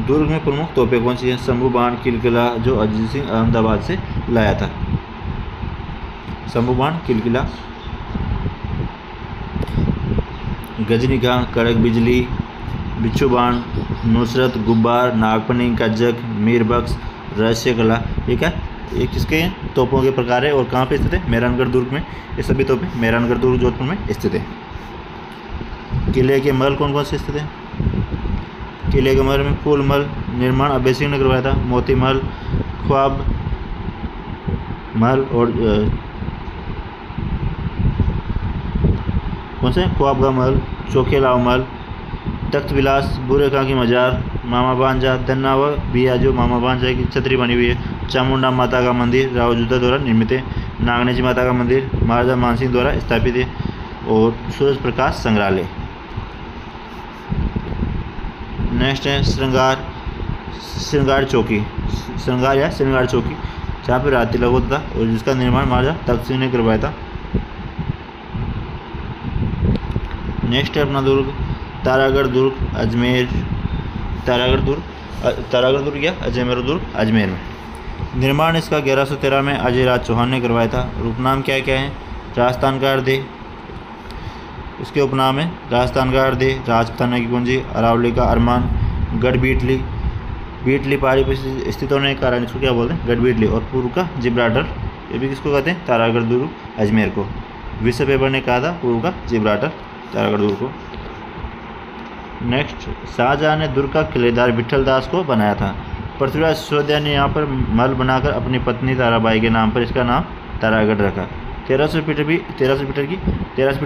दुर्ग में प्रमुख तोपें कौन सी हैं? शंभू बाण, किलकिला जो अजीत सिंह अहमदाबाद से लाया था। शंभू बाण, किलकिला। गजनीगाह, कड़क बिजली, बिच्छू बाण, नुसरत, गुब्बार, नागफनी, कज्जक, मीरबख्श, रहस्य कला, ठीक है। ये किसके तोपों के प्रकार है और कहाँ पे स्थित है? मेहरानगढ़ दुर्ग में। ये सभी तोपें मेहरानगढ़ दुर्ग जोधपुर में स्थित है। किले के महल कौन कौन से स्थित है? किले के महल में फूल महल निर्माण अभय सिंह ने करवाया था। मोती महल, ख्वाब महल और कौन से ख्वाबगा महल चोखे लावमल, तख्त विलास, बूढ़े खां की मजार, मामा भांजा, धन्ना व बिया जो मामा भांजा की छतरी बनी हुई है, चामुंडा माता का मंदिर राव जोधा द्वारा निर्मित है, नागनेची माता का मंदिर महाराजा मानसिंह द्वारा स्थापित है, और सूरज प्रकाश संग्रहालय। नेक्स्ट है श्रृंगार चौकी, श्रृंगार या श्रृंगार चौकी, जहाँ पर रात तिलक होता था और जिसका निर्माण महाराजा तख्त सिंह ने करवाया था। नेक्स्ट है अपना दुर्ग तारागढ़ दुर्ग अजमेर, तारागढ़ दुर्ग या अजमेर दुर्ग अजमेर में। निर्माण इसका 1113 में अजयराज चौहान ने करवाया था। उपनाम क्या क्या है? राजस्थान का हृदय, इसके उपनाम है राजस्थान का हृदय, राजपुताना की कुंजी, अरावली का अरमान, गढ़ बीटली पहाड़ी पर स्थित होने के कारण इसको क्या बोलते हैं? गढ़ बीटली। और पूर्व का जिब्राल्टर, ये भी किसको कहते हैं? तारागढ़ दुर्ग अजमेर को। विश्व पेपर ने कहा था पूर्व का जिब्राल्टर तारागढ़ दुर्ग को। नेक्स्ट, शाहजहां ने दुर्ग का किलेदार विठल दास को बनाया था। पृथ्वीराज सिसोदिया ने यहाँ पर महल बनाकर अपनी पत्नी ताराबाई के नाम पर इसका नाम तारागढ़ रखा। 1300 फीट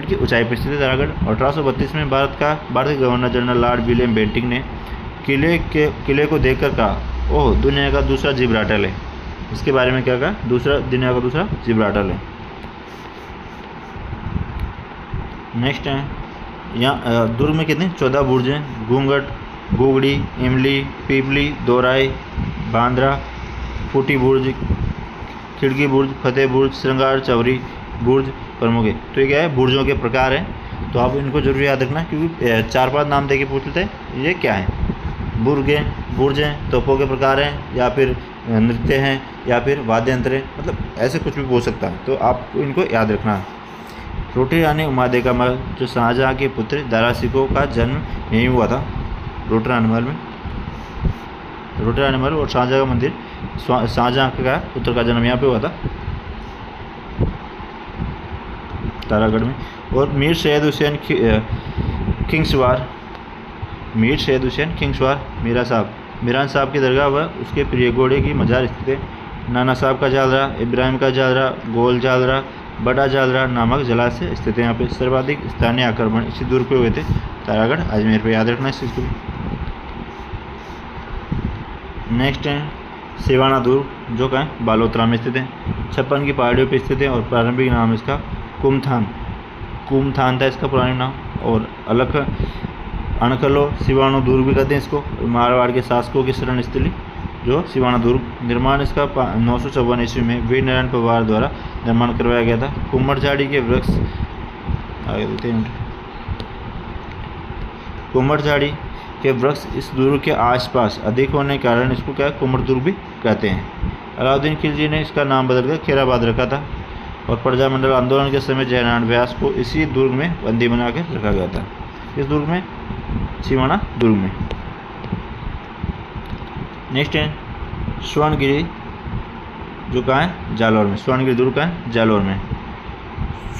की ऊंचाई पर स्थित है तारागढ़। 1832 में भारत के governor general Lord William Bentinck ने किले को देखकर कहा, ओह दुनिया का दूसरा जिब्राल्टर है। इसके बारे में क्या कहा? दुनिया का दूसरा जिब्राल्टर है। नेक्स्ट है यहाँ दुर्ग में कितने 14 बुर्ज हैं। घूंघट, गुगड़ी, इमली, पीपली, दोराई, बांद्रा, फूटी बुर्ज, खिड़की बुर्ज, फतेह बुर्ज, श्रृंगार चौरी बुर्ज प्रमुख है। तो ये क्या है? बुर्जों के प्रकार हैं, तो आप इनको जरूर याद रखना क्योंकि 4-5 नाम दे के पूछ लेते हैं ये क्या है। बुर्ज हैं, तोपों के प्रकार हैं, या फिर नृत्य हैं, या फिर वाद्य यंत्र हैं, मतलब ऐसे कुछ भी बोल सकता है, तो आपको इनको याद रखना है। रोटी रानी उमादे का महल, जो शाहजहां के पुत्र दारा सिकोह का जन्म यहीं हुआ था, रोटी रानी महल में। रोटी रानी महल और शाहजहां का मंदिर, शाहजहां का पुत्र का जन्म यहाँ पे हुआ था तारागढ़ में। और मीर सैयद हुसैन किंग्सवार, मीरान साहब की दरगाह व उसके प्रिय घोड़े की मजार स्थित है। नाना साहब का जालरा, इब्राहिम का जालरा, गोल जालरा, बड़ा जालरा नामक जलाशय स्थित है यहाँ पे। सर्वाधिक स्थानीय आक्रमण इसी दुर्ग पे हुए थे, तारागढ़ अजमेर पे, याद रखना इस चीज़ को। नेक्स्ट है सिवाना दुर्ग, जो कहाँ है? बालोतरा में स्थित है। 56 की पहाड़ियों पे स्थित है और प्रारंभिक नाम इसका कुमथान था इसका पुराना नाम। और अणकलो सिवानो दुर्ग भी कहते हैं इसको। मारवाड़ के शासकों की शरण स्थली जो सिवाना दुर्ग। निर्माण इसका 954 ईस्वी में वीर नारायण पवार द्वारा निर्माण करवाया गया था। कुम्हड़झाड़ी के वृक्ष, आगे देते हैं, कुम्हड़झाड़ी के वृक्ष इस दुर्ग के आसपास अधिक होने के कारण इसको क्या कुम्हड़ दुर्ग भी कहते हैं। अलाउद्दीन खिलजी ने इसका नाम बदलकर खेराबाद रखा था। और प्रजामंडल आंदोलन के समय जयनारायण व्यास को इसी दुर्ग में बंदी बना के रखा गया था। इस दुर्ग में, सिवाना दुर्ग में। नेक्स्ट है स्वर्णगिरी, जो कहाँ है? जालौर में। स्वर्णगिरी दुर्ग कहाँ है? जालौर में।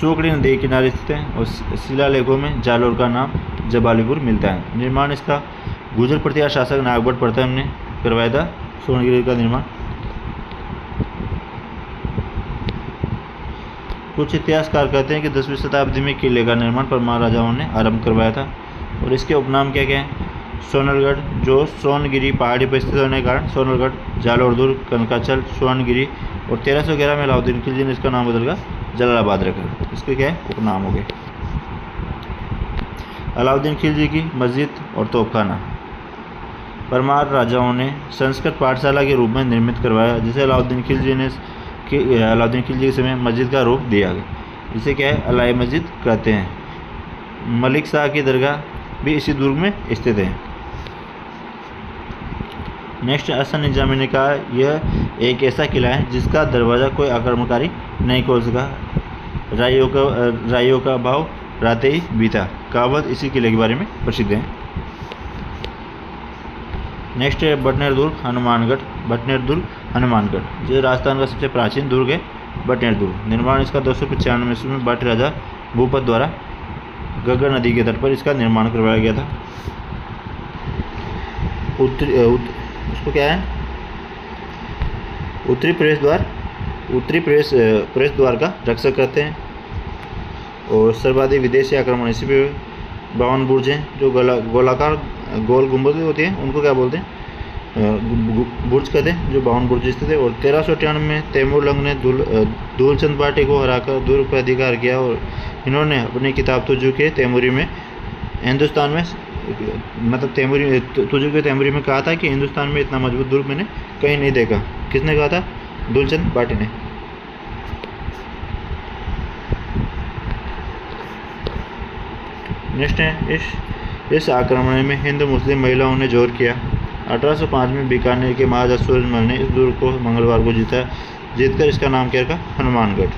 सोकड़ी नदी के किनारे स्थित है और शिलालेखों में जालौर का नाम जबालीपुर मिलता है। निर्माण इसका गुर्जर प्रतिहार शासक नागभट्ट प्रथम ने करवाया था स्वर्णगिरी का निर्माण। कुछ इतिहासकार कहते हैं कि 10वीं शताब्दी में किले का निर्माण परमार राजाओं ने आरंभ करवाया था। और इसके उपनाम क्या क्या हैं? सोनलगढ़, जो सोनगिरी पहाड़ी पर स्थित होने के कारण सोनलगढ़, जालौर दुर्ग, कनकाचल, स्वर्णगिरी। और 1311 में अलाउद्दीन खिलजी ने इसका नाम बदलकर जलालाबाद रखा। इसके क्या है? उपनाम हो गए। अलाउद्दीन खिलजी की मस्जिद और तोपखाना परमार राजाओं ने संस्कृत पाठशाला के रूप में निर्मित करवाया, जिसे अलाउद्दीन खिलजी के समय मस्जिद का रूप दिया गया। इसे क्या है? अलाई मस्जिद कहते हैं। मलिक शाह की दरगाह भी इसी दुर्ग में स्थित है। नेक्स्ट, हसन निजामी ने कहा यह एक ऐसा किला है जिसका दरवाज़ा कोई आक्रमणकारी नहीं खोल सका। राइयों का भाव राते ही बीता। कहावत इसी किले के बारे में प्रसिद्ध है। नेक्स्ट है बटनेर दुर्ग हनुमानगढ़, जो राजस्थान का सबसे प्राचीन दुर्ग है बटनेर दुर्ग। निर्माण इसका 295 ईस्वी में भट्ट राजा भूपत द्वारा गग्गर नदी के तट पर इसका निर्माण करवाया गया था। उसको क्या है? उत्तरी प्रवेश द्वार का रक्षक कहते हैं। और सर्वाधिक विदेशी आक्रमण इसी पे। 52 बुर्ज हैं जो गोलाकार गोल गुंबद होती हैं, उनको क्या बोलते हैं, बुर्ज कहते हैं, जो 52 बुर्ज स्थित है। और 1398 में तैमूरलंग ने धूलचंद बाटी को हराकर दुर्ग पर अधिकार किया और इन्होंने अपनी किताब तुजुक तैमूरी में हिंदुस्तान में मतलब तुजुक तैमूरी में कहा था कि हिंदुस्तान में इतना मजबूत दुर्ग मैंने कहीं नहीं देखा। किसने कहा था? धूलचंद बाटी ने। नेक्स्ट है, इस आक्रमण में हिंदू मुस्लिम महिलाओं ने जोर किया। 1805 में बीकानेर के महाराजा सूरजमल ने इस दुर्ग को मंगलवार को जीतकर इसका नाम क्या रखा? हनुमानगढ़।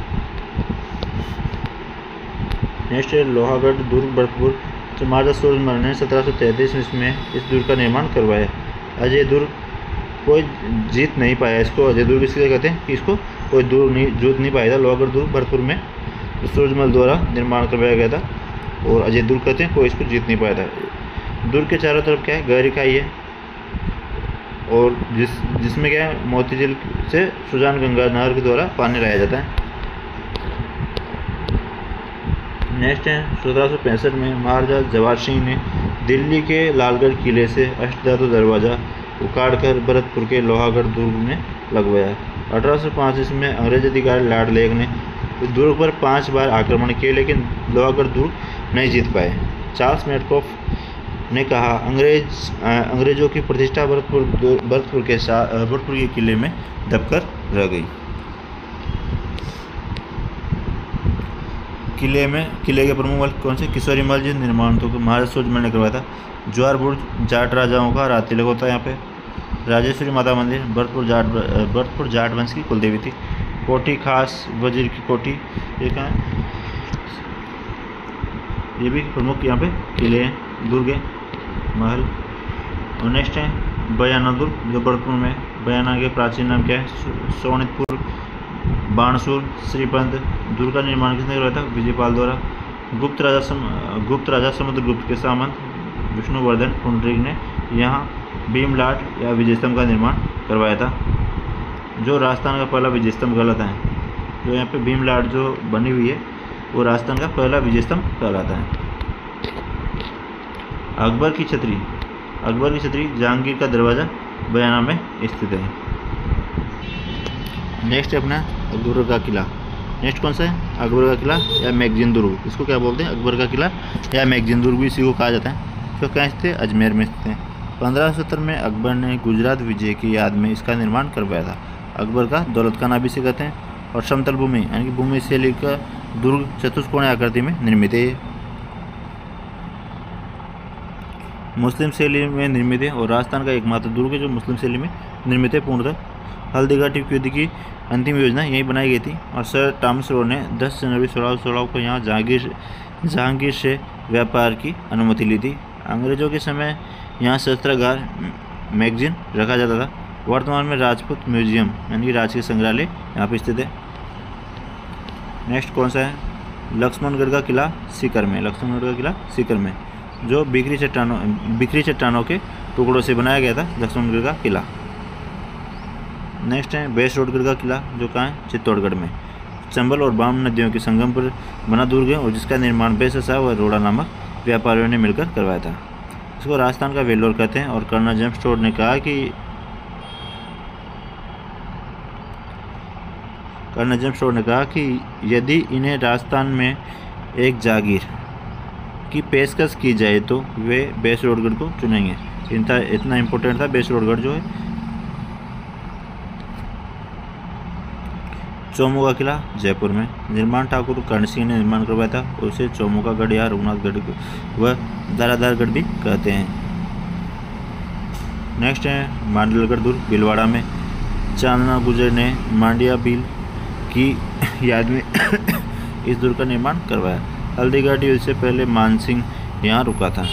नेक्स्ट है लोहागढ़ दुर्ग भरतपुर। तो महाराजा सूरजमल ने 1733 में इस दुर्ग का निर्माण करवाया। अजय दुर्ग कोई जीत नहीं पाया इसको। अजय दुर्ग इसलिए कहते हैं कि इसको कोई जीत नहीं पाया था। लोहागढ़ दुर्ग भरतपुर में सूरजमल द्वारा निर्माण करवाया गया था और अजय दुर्ग कहते हैं कोई इसको जीत नहीं पाया था। दुर्ग के चारों तरफ क्या है? गहरी खाई है और जिसमें क्या है, मोती झील से सुजान गंगा नहर के द्वारा पानी लाया जाता है। नेक्स्ट है 1765 में महाराजा जवाहर सिंह ने दिल्ली के लालगढ़ किले से अष्टधातु दरवाज़ा उखाड़कर भरतपुर के लोहागढ़ दुर्ग में लगवाया। 1805 में अंग्रेज अधिकारी लॉर्ड लेक ने दुर्ग पर 5 बार आक्रमण किए लेकिन लोहागढ़ दुर्ग नहीं जीत पाए। चार्ल्स मेडकॉफ ने कहा अंग्रेजों की प्रतिष्ठा भरतपुर के किले में दबकर रह गई। किले के प्रमुख मल कौन से? किशोरी मल जी निर्माण तो महाराजा सूरजमल ने करवाया था। ज्वार बुर्ज जाट राजाओं का रात तिलक होता है यहाँ पे। राजेश्वरी माता मंदिर भरतपुर जाट वंश की कुलदेवी थी। कोठी खास वजीर की कोठी, ये कहाँ है? ये भी प्रमुख यहाँ पे किले हैं, दुर्ग है, महल। और नेक्स्ट है बयाना दुर्ग जो भरतपुर में। बयाना के प्राचीन नाम क्या है? सोनितपुर, बाणसूर, श्रीपंत। दुर्ग का निर्माण किसने करवाया था? विजयपाल द्वारा। गुप्त राजा समुद्रगुप्त के सामंत विष्णुवर्धन पुंडरीक ने यहाँ भीमलाट या विजय स्तंभ का निर्माण करवाया था। जो राजस्थान का पहला विजय स्तंभ कहलाता है, जो यहाँ पे भीमलाट जो बनी हुई है वो राजस्थान का पहला विजय स्तंभ कहलाता है। अकबर की छतरी जहांगीर का दरवाज़ा बयाना में स्थित है। नेक्स्ट है अपना अकबर का किला। नेक्स्ट कौन सा है? अकबर का किला या मैगजीन दुर्ग, इसको क्या बोलते हैं? अकबर का किला या मैगजीन दुर्ग भी इसी को कहा जाता है। तो कहाँ स्थित है? अजमेर में स्थित है। 1570 में अकबर ने गुजरात विजय की याद में इसका निर्माण करवाया था। अकबर का दौलत खाना भी इसे कहते हैं। और समतल भूमि यानी कि भूमि शैली का दुर्ग चतुष्कोणीय आकृति में निर्मित है। मुस्लिम शैली में निर्मित है और राजस्थान का एकमात्र दुर्ग है जो मुस्लिम शैली में निर्मित है पूर्णतः। हल्दीघाटी युद्ध की अंतिम योजना यहीं बनाई गई थी और सर टॉमस रो ने 10 जनवरी 1616 को यहाँ जहांगीर से व्यापार की अनुमति ली थी। अंग्रेजों के समय यहाँ शस्त्रागार मैगजीन रखा जाता था। वर्तमान में राजपूत म्यूजियम यानी कि राजकीय संग्रहालय यहाँ पर स्थित है। नेक्स्ट कौन सा है? लक्ष्मणगढ़ का किला सीकर में। लक्ष्मणगढ़ का किला सीकर में जो बिखरी चट्टानों के टुकड़ों से बनाया गया था, लक्ष्मणगढ़ का किला। नेक्स्ट है बेसरोडगढ़ का किला जो कहाँ है? चित्तौड़गढ़ में। चंबल और बाम नदियों के संगम पर बना दुर्ग है और जिसका निर्माण बेससा व रोड़ा नामक व्यापारियों ने मिलकर करवाया था। इसको राजस्थान का वेल्लोर कहते हैं। और कर्नल जेम्स टोड ने कहा कि यदि इन्हें राजस्थान में एक जागीर की पेशकश की जाए तो वे बेसरोडगढ़ को चुनेंगे। इतना इम्पोर्टेंट था बेसरोडगढ़ जो है। चौमू का किला जयपुर में। निर्माण ठाकुर कर्ण सिंह ने निर्माण करवाया था। उसे चौमू का गढ़ या रघुनाथगढ़ व दारादारगढ़ भी कहते हैं। नेक्स्ट है मांडलगढ़ दुर्ग भीलवाड़ा में। चांदना गुजर ने मांडिया भील की याद में इस दुर्ग का निर्माण करवाया। हल्दीघाटी युद्ध से पहले मानसिंह यहाँ रुका था।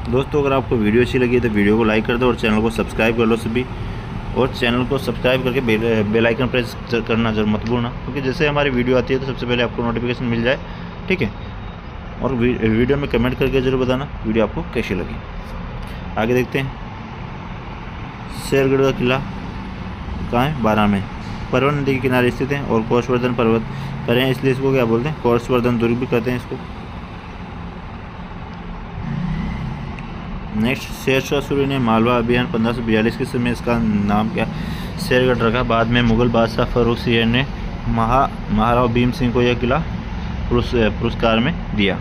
दोस्तों अगर आपको वीडियो अच्छी लगी तो वीडियो को लाइक कर दो और चैनल को सब्सक्राइब कर लो सभी। और चैनल को सब्सक्राइब करके बेल आइकन प्रेस करना जरूर मत भूलना, क्योंकि जैसे हमारी वीडियो आती है तो सबसे पहले आपको नोटिफिकेशन मिल जाए। ठीक है। और वीडियो में कमेंट करके जरूर बताना वीडियो आपको कैसी लगी। आगे देखते हैं। शेरगढ़ का किला कहाँ है? 12 में। परवन नदी के किनारे स्थित है और कोर्सवर्धन पर्वत पर है, इसलिए इसको क्या बोलते हैं? कोर्सवर्धन दुर्ग भी कहते हैं इसको। नेक्स्ट, शेरशाह सूरी ने मालवा अभियान 1542 के समय इसका नाम क्या शेरगढ़ रखा। बाद में मुगल बादशाह फर्रुख सिंह ने महाराव भीम सिंह को यह किला पुरस्कार में दिया।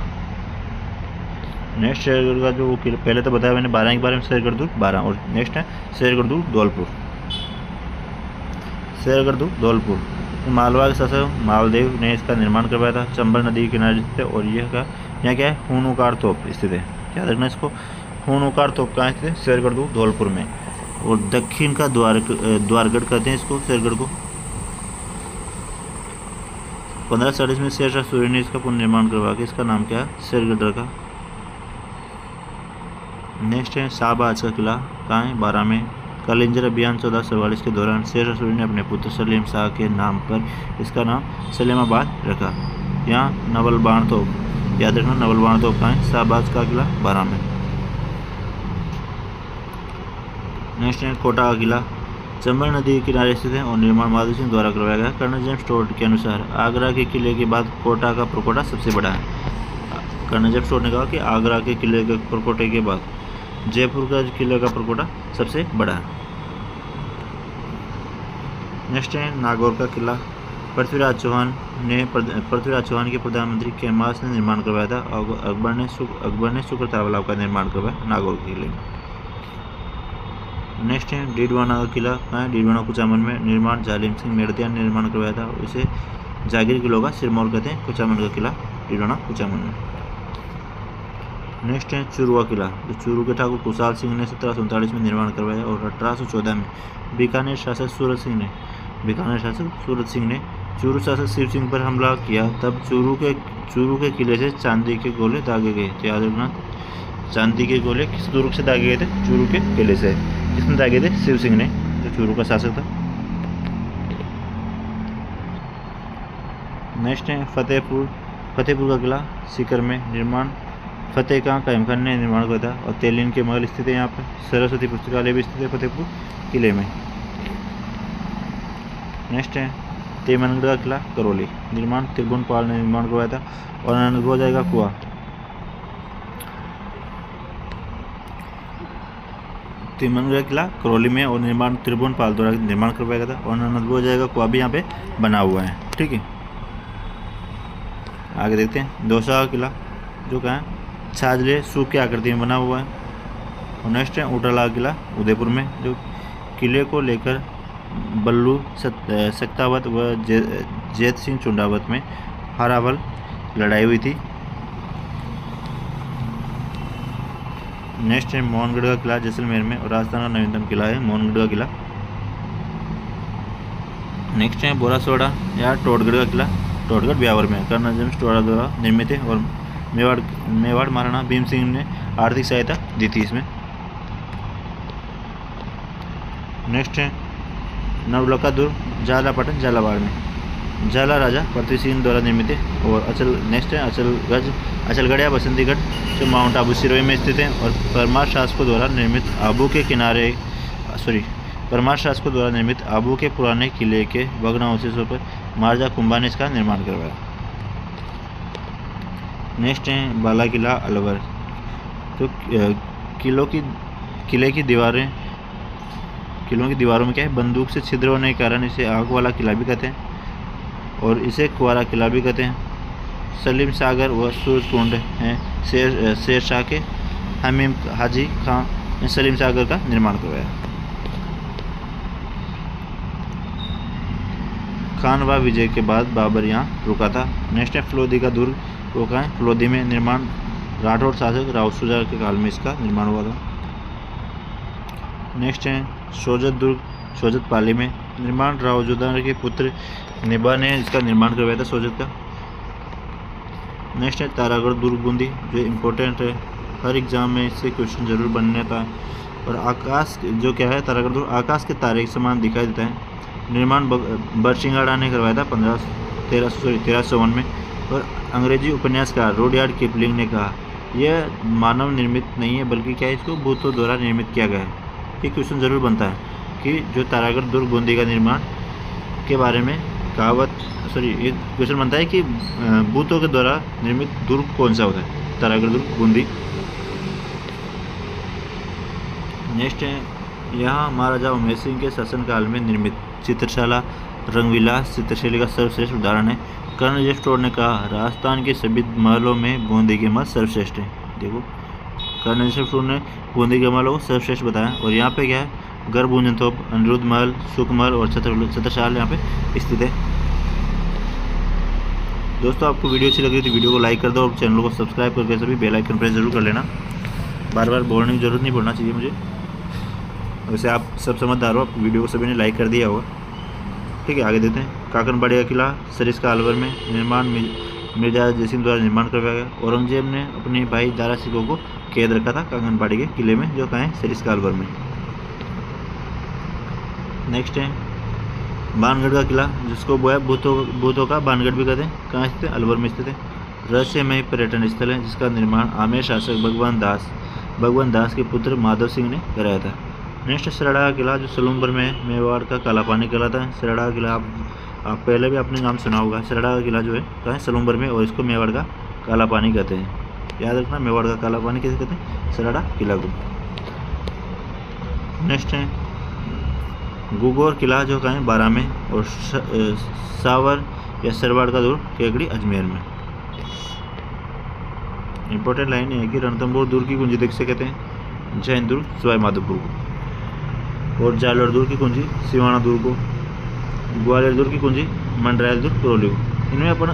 नेक्स्ट, शेरगढ़ का जो किला पहले तो बताया मैंने 12 के बारे में, शेरगढ़ दुर्ग 12, और नेक्स्ट है शेरगढ़ दुर्ग धौलपुर। शेरगढ़ दुर्ग धौलपुर मालवा के शासक मालदेव ने इसका निर्माण करवाया था। चंबल नदी के किनारे स्थित है, और यह यहाँ क्या है, खून-उकार तोप स्थित है। क्या रखना इसको, खून-उकार तोप कहाँ स्थित है, शेरगढ़ दुर्ग धौलपुर में। और दक्षिण का द्वारगढ़ कहते हैं इसको, शेरगढ़ को। 1540 में शेरशाह सूरी ने इसका पुनर्निर्माण करवा के इसका नाम क्या है, शेरगढ़ रखा। नेक्स्ट है शाहबाज का किला, कहाँ है, 12 में। कलिंजर अभियान 1444 के दौरान शेरशाह सूरी ने अपने पुत्र सलीम शाह के नाम पर इसका नाम सलीमाबाद रखा। यहाँ नवलबाण तोप, याद रखना नवलबाण तोप कहाँ है, शाहबाज का किला 12 में। नेक्स्ट है कोटा का किला, चंबल नदी के किनारे स्थित है और निर्माण माधव सिंह द्वारा करवाया गया। कर्नल जेम्स टोड के अनुसार आगरा के किले के बाद कोटा का परकोटा सबसे बड़ा है। कर्नल जेम्स टोड ने कहा कि आगरा के किले के परकोटे के बाद जयपुर का किले का परकोटा सबसे बड़ा है। नेक्स्ट है नागौर का किला, पृथ्वीराज चौहान के प्रधानमंत्री कैमास ने निर्माण करवाया था। अकबर ने शुक्र तालाब का निर्माण करवाया नागौर के किले में। नेक्स्ट है डीडवाना का किला, कहाँ है, डीडवाना कुचामन में। निर्माण जालिम सिंह मेड़तिया ने निर्माण करवाया था। इसे जागीर किलों का सिरमौर कहते हैं। कुचामन का किला डीडवाना कुचामन में। नेक्स्ट है चूरू का किला, जो चूरू के ठाकुर कुशाल सिंह ने 1739 में निर्माण करवाया। और 1814 में बीकानेर शासक सूरत सिंह ने चूरू शासक शिव सिंह पर हमला किया। तब चूरू के किले से चांदी के गोले दागे गए। याद रखना, चांदी के गोले किस दुर्ग से दागे गए थे, चूरू के किले से। किसने दागे थे, शिव सिंह ने, जो चूरू का शासक था। नेक्स्ट है फतेहपुर का किला, सीकर में। निर्माण फतेह का कायम खान ने निर्माण किया था। और तेलिन के महल स्थित है यहाँ पर। सरस्वती पुस्तकालय भी स्थित है फतेहपुर किले में। नेक्स्ट है तेमनगढ़ का किला, करौली। निर्माण त्रिभुवन पाल ने निर्माण करवाया था। और नंदगोजा का कुआं, तेमनगढ़ किला करौली में, और निर्माण त्रिभुवन पाल द्वारा निर्माण करवाया गया था। और नंदगोजा का कुआं भी यहाँ पे बना हुआ है। ठीक है, आगे देखते हैं दौसा का किला, जो कहाँ है, छाजले सूप की आकृति में बना हुआ है। और नेक्स्ट है ऊंटाला किला, उदयपुर में, जो किले को लेकर बल्लू सक्तावत व जैत सिंह चुंडावत में हारावल लड़ाई हुई थी। नेक्स्ट है मोहनगढ़ का किला, जैसलमेर में। और राजस्थान का नवीनतम किला है मोहनगढ़ का किला। नेक्स्ट है बोरासोड़ा या टोडगढ़ का किला, टोडगढ़ ब्यावर में। कर्नल जेम्स टोडा द्वारा निर्मित है। और मेवाड़ महाराणा भीम सिंह ने आर्थिक सहायता दी थी इसमें। नेक्स्ट है नवलखा दुर्ग, झालापटन झालावाड़ में। झाला राजा पृथ्वी सिंह द्वारा निर्मित है। और नेक्स्ट है अचलगढ़ या बसंतीगढ़, जो माउंट आबू सिरोही में स्थित है। और परमार शासकों द्वारा निर्मित आबू के पुराने किले के भग्नावशेषों पर महाराजा कुंभा ने इसका निर्माण करवाया। नेक्स्ट है बाला किला अलवर, तो किले की दीवारों में क्या है, बंदूक से छिद्र होने के कारण इसे आग वाला किला भी कहते हैं। और इसे कुआरा किला भी कहते हैं। सलीम सागर व सूरजकुंड हैं। शेरशाह के हमीम हाजी खां ने सलीम सागर का निर्माण करवाया। खान व विजय के बाद बाबर यहाँ रुका था। नेक्स्ट है फलोदी का दुर्ग, वो कहाँ है, फलोदी में। निर्माण राठौड़ शासक राव सुजा के काल में इसका निर्माण हुआ था। नेक्स्ट है सोजत दुर्ग, सोजत पाली में। निर्माण राव जोधार के पुत्र निभा ने इसका निर्माण करवाया था, सोजत का। नेक्स्ट है तारागढ़ दुर्ग बूंदी, जो इम्पोर्टेंट है, हर एग्जाम में इससे क्वेश्चन जरूर बनने था। और आकाश जो क्या है, तारागढ़ दुर्ग आकाश के तारे के समान दिखाई देता है। निर्माण बरसिंगाड़ा ने करवाया था 1351 में। और अंग्रेजी उपन्यासकार रुडयार्ड किपलिंग ने कहा, यह मानव निर्मित नहीं है, बल्कि क्या है, इसको भूतों द्वारा निर्मित किया गया है। ये क्वेश्चन जरूर बनता है कि जो तारागढ़ दुर्ग बूंदी का निर्माण के बारे में ये क्वेश्चन बनता है कि भूतों के द्वारा निर्मित दुर्ग कौन सा होता है, तारागढ़ दुर्ग बूंदी। नेक्स्ट है, यहाँ महाराजा उमेश सिंह के शासनकाल में निर्मित चित्रशाला रंगविलास चित्रशैली का सर्वश्रेष्ठ उदाहरण है। कर्नल स्टोर ने कहा, राजस्थान के सभी महलों में बूंदी के महल सर्वश्रेष्ठ है। देखो, कर्नल स्टोर ने बूंदी के महलों को सर्वश्रेष्ठ बताया। और यहाँ पे क्या है, गर्भूंजनतोप, अनिरुद्ध महल, सुख महल और छत्रशाल यहाँ पे स्थित है। दोस्तों, आपको वीडियो अच्छी लगी तो वीडियो को लाइक कर दो और चैनल को सब्सक्राइब करके सभी बेल आइकन प्रेस जरूर कर लेना। बार बार बोलने की जरूरत नहीं पड़ना चाहिए मुझे। वैसे आप सब समझदार हो, आप वीडियो को सभी ने लाइक कर दिया होगा। ठीक है, आगे देखते हैं। काकनबाड़ी का किला सरिस्का अलवर में निर्माण मिर्जा जयसिंह द्वारा निर्माण करवाया गया। औरंगजेब ने अपने भाई दारा सिकोह को कैद रखा था काकनबाड़ी के किले में, जो कहाँ है, सरिस्का अलवर में। नेक्स्ट है बानगढ़ का किला, जिसको वो है भूतों का बानगढ़ भी कहते हैं। कहाँ स्थित है, अलवर में स्थित है। रहस्यमय पर्यटन स्थल है, जिसका निर्माण आमेर शासक भगवान दास के पुत्र माधव सिंह ने कराया था। नेक्स्ट सरड़ा का किला, जो सलूमपुर में है, मेवाड़ का काला पानी कहलाता है। सरड़ा का किला आप पहले भी आपने नाम सुना होगा। सरड़ा का किला जो है कहाँ है, सलूमपुर में, और इसको मेवाड़ का काला पानी कहते हैं। याद रखना, मेवाड़ का काला पानी कैसे कहते हैं, सरड़ा किला को। नेक्स्ट है गुगोर किला, जो कहाँ है, बारा में, और सावर या सरवाड़ का दुर्ग केकड़ी अजमेर में। इंपॉर्टेंट लाइन है कि रणथंभौर दुर्ग की कुंजी से कहते हैं जैन दुर्ग सवाई माधोपुर को, और जालोर दुर्ग की कुंजी सिवाना दुर्ग को, ग्वालियर दुर्ग की कुंजी मंडरायल दुर्ग करौली को। इनमें अपन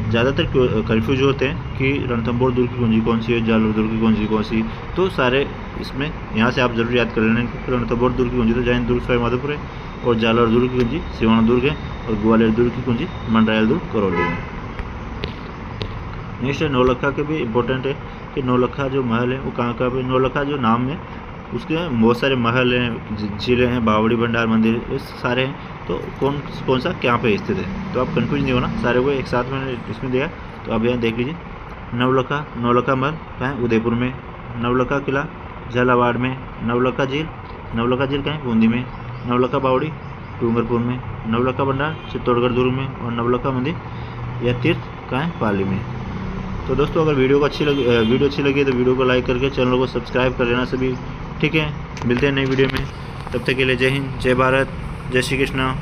ज़्यादातर कन्फ्यूज होते हैं कि रणथंभौर दुर्ग की कुंजी कौन सी है, जालोर दुर्ग की कुंजी कौन सी। तो सारे इसमें यहाँ से आप जरूर याद कर लेना। रणथंभौर दुर्ग की कुंजी तो जैन दुर्ग सवाई माधोपुर है, और जालोर दुर्ग की कुंजी सिवाना दुर्ग है, और ग्वालियर दुर्ग की कुंजी मंडरायल दुर्ग करौली है। नेक्स्ट है नौलखा के भी इम्पोर्टेंट है कि नौलखा जो महल है वो कहाँ का है। नौलखा जो नाम है उसके बहुत सारे महल हैं, झीलें हैं, बावड़ी भंडार मंदिर, ये सारे हैं। तो कौन सा क्या पे स्थित है, तो आप कंफ्यूज नहीं होना, सारे को एक साथ मैंने इसमें दिया। तो आप यहाँ देख लीजिए। नौलखा महल कहाँ है, उदयपुर में। नवलखा किला झालावाड़ में। नवलखा झील कहाँ है, बूंदी में। नवलखा बावड़ी डूंगरपुर में। नवलखा भंडार चित्तौड़गढ़ दुर्ग में। और नवलखा मंदिर या तीर्थ कहाँ है, पाली में। तो दोस्तों, अगर वीडियो अच्छी लगी तो वीडियो को लाइक करके चैनल को सब्सक्राइब कर लेना सभी। ठीक है, मिलते हैं नई वीडियो में। तब तक के लिए जय हिंद, जय भारत, जय श्री कृष्ण।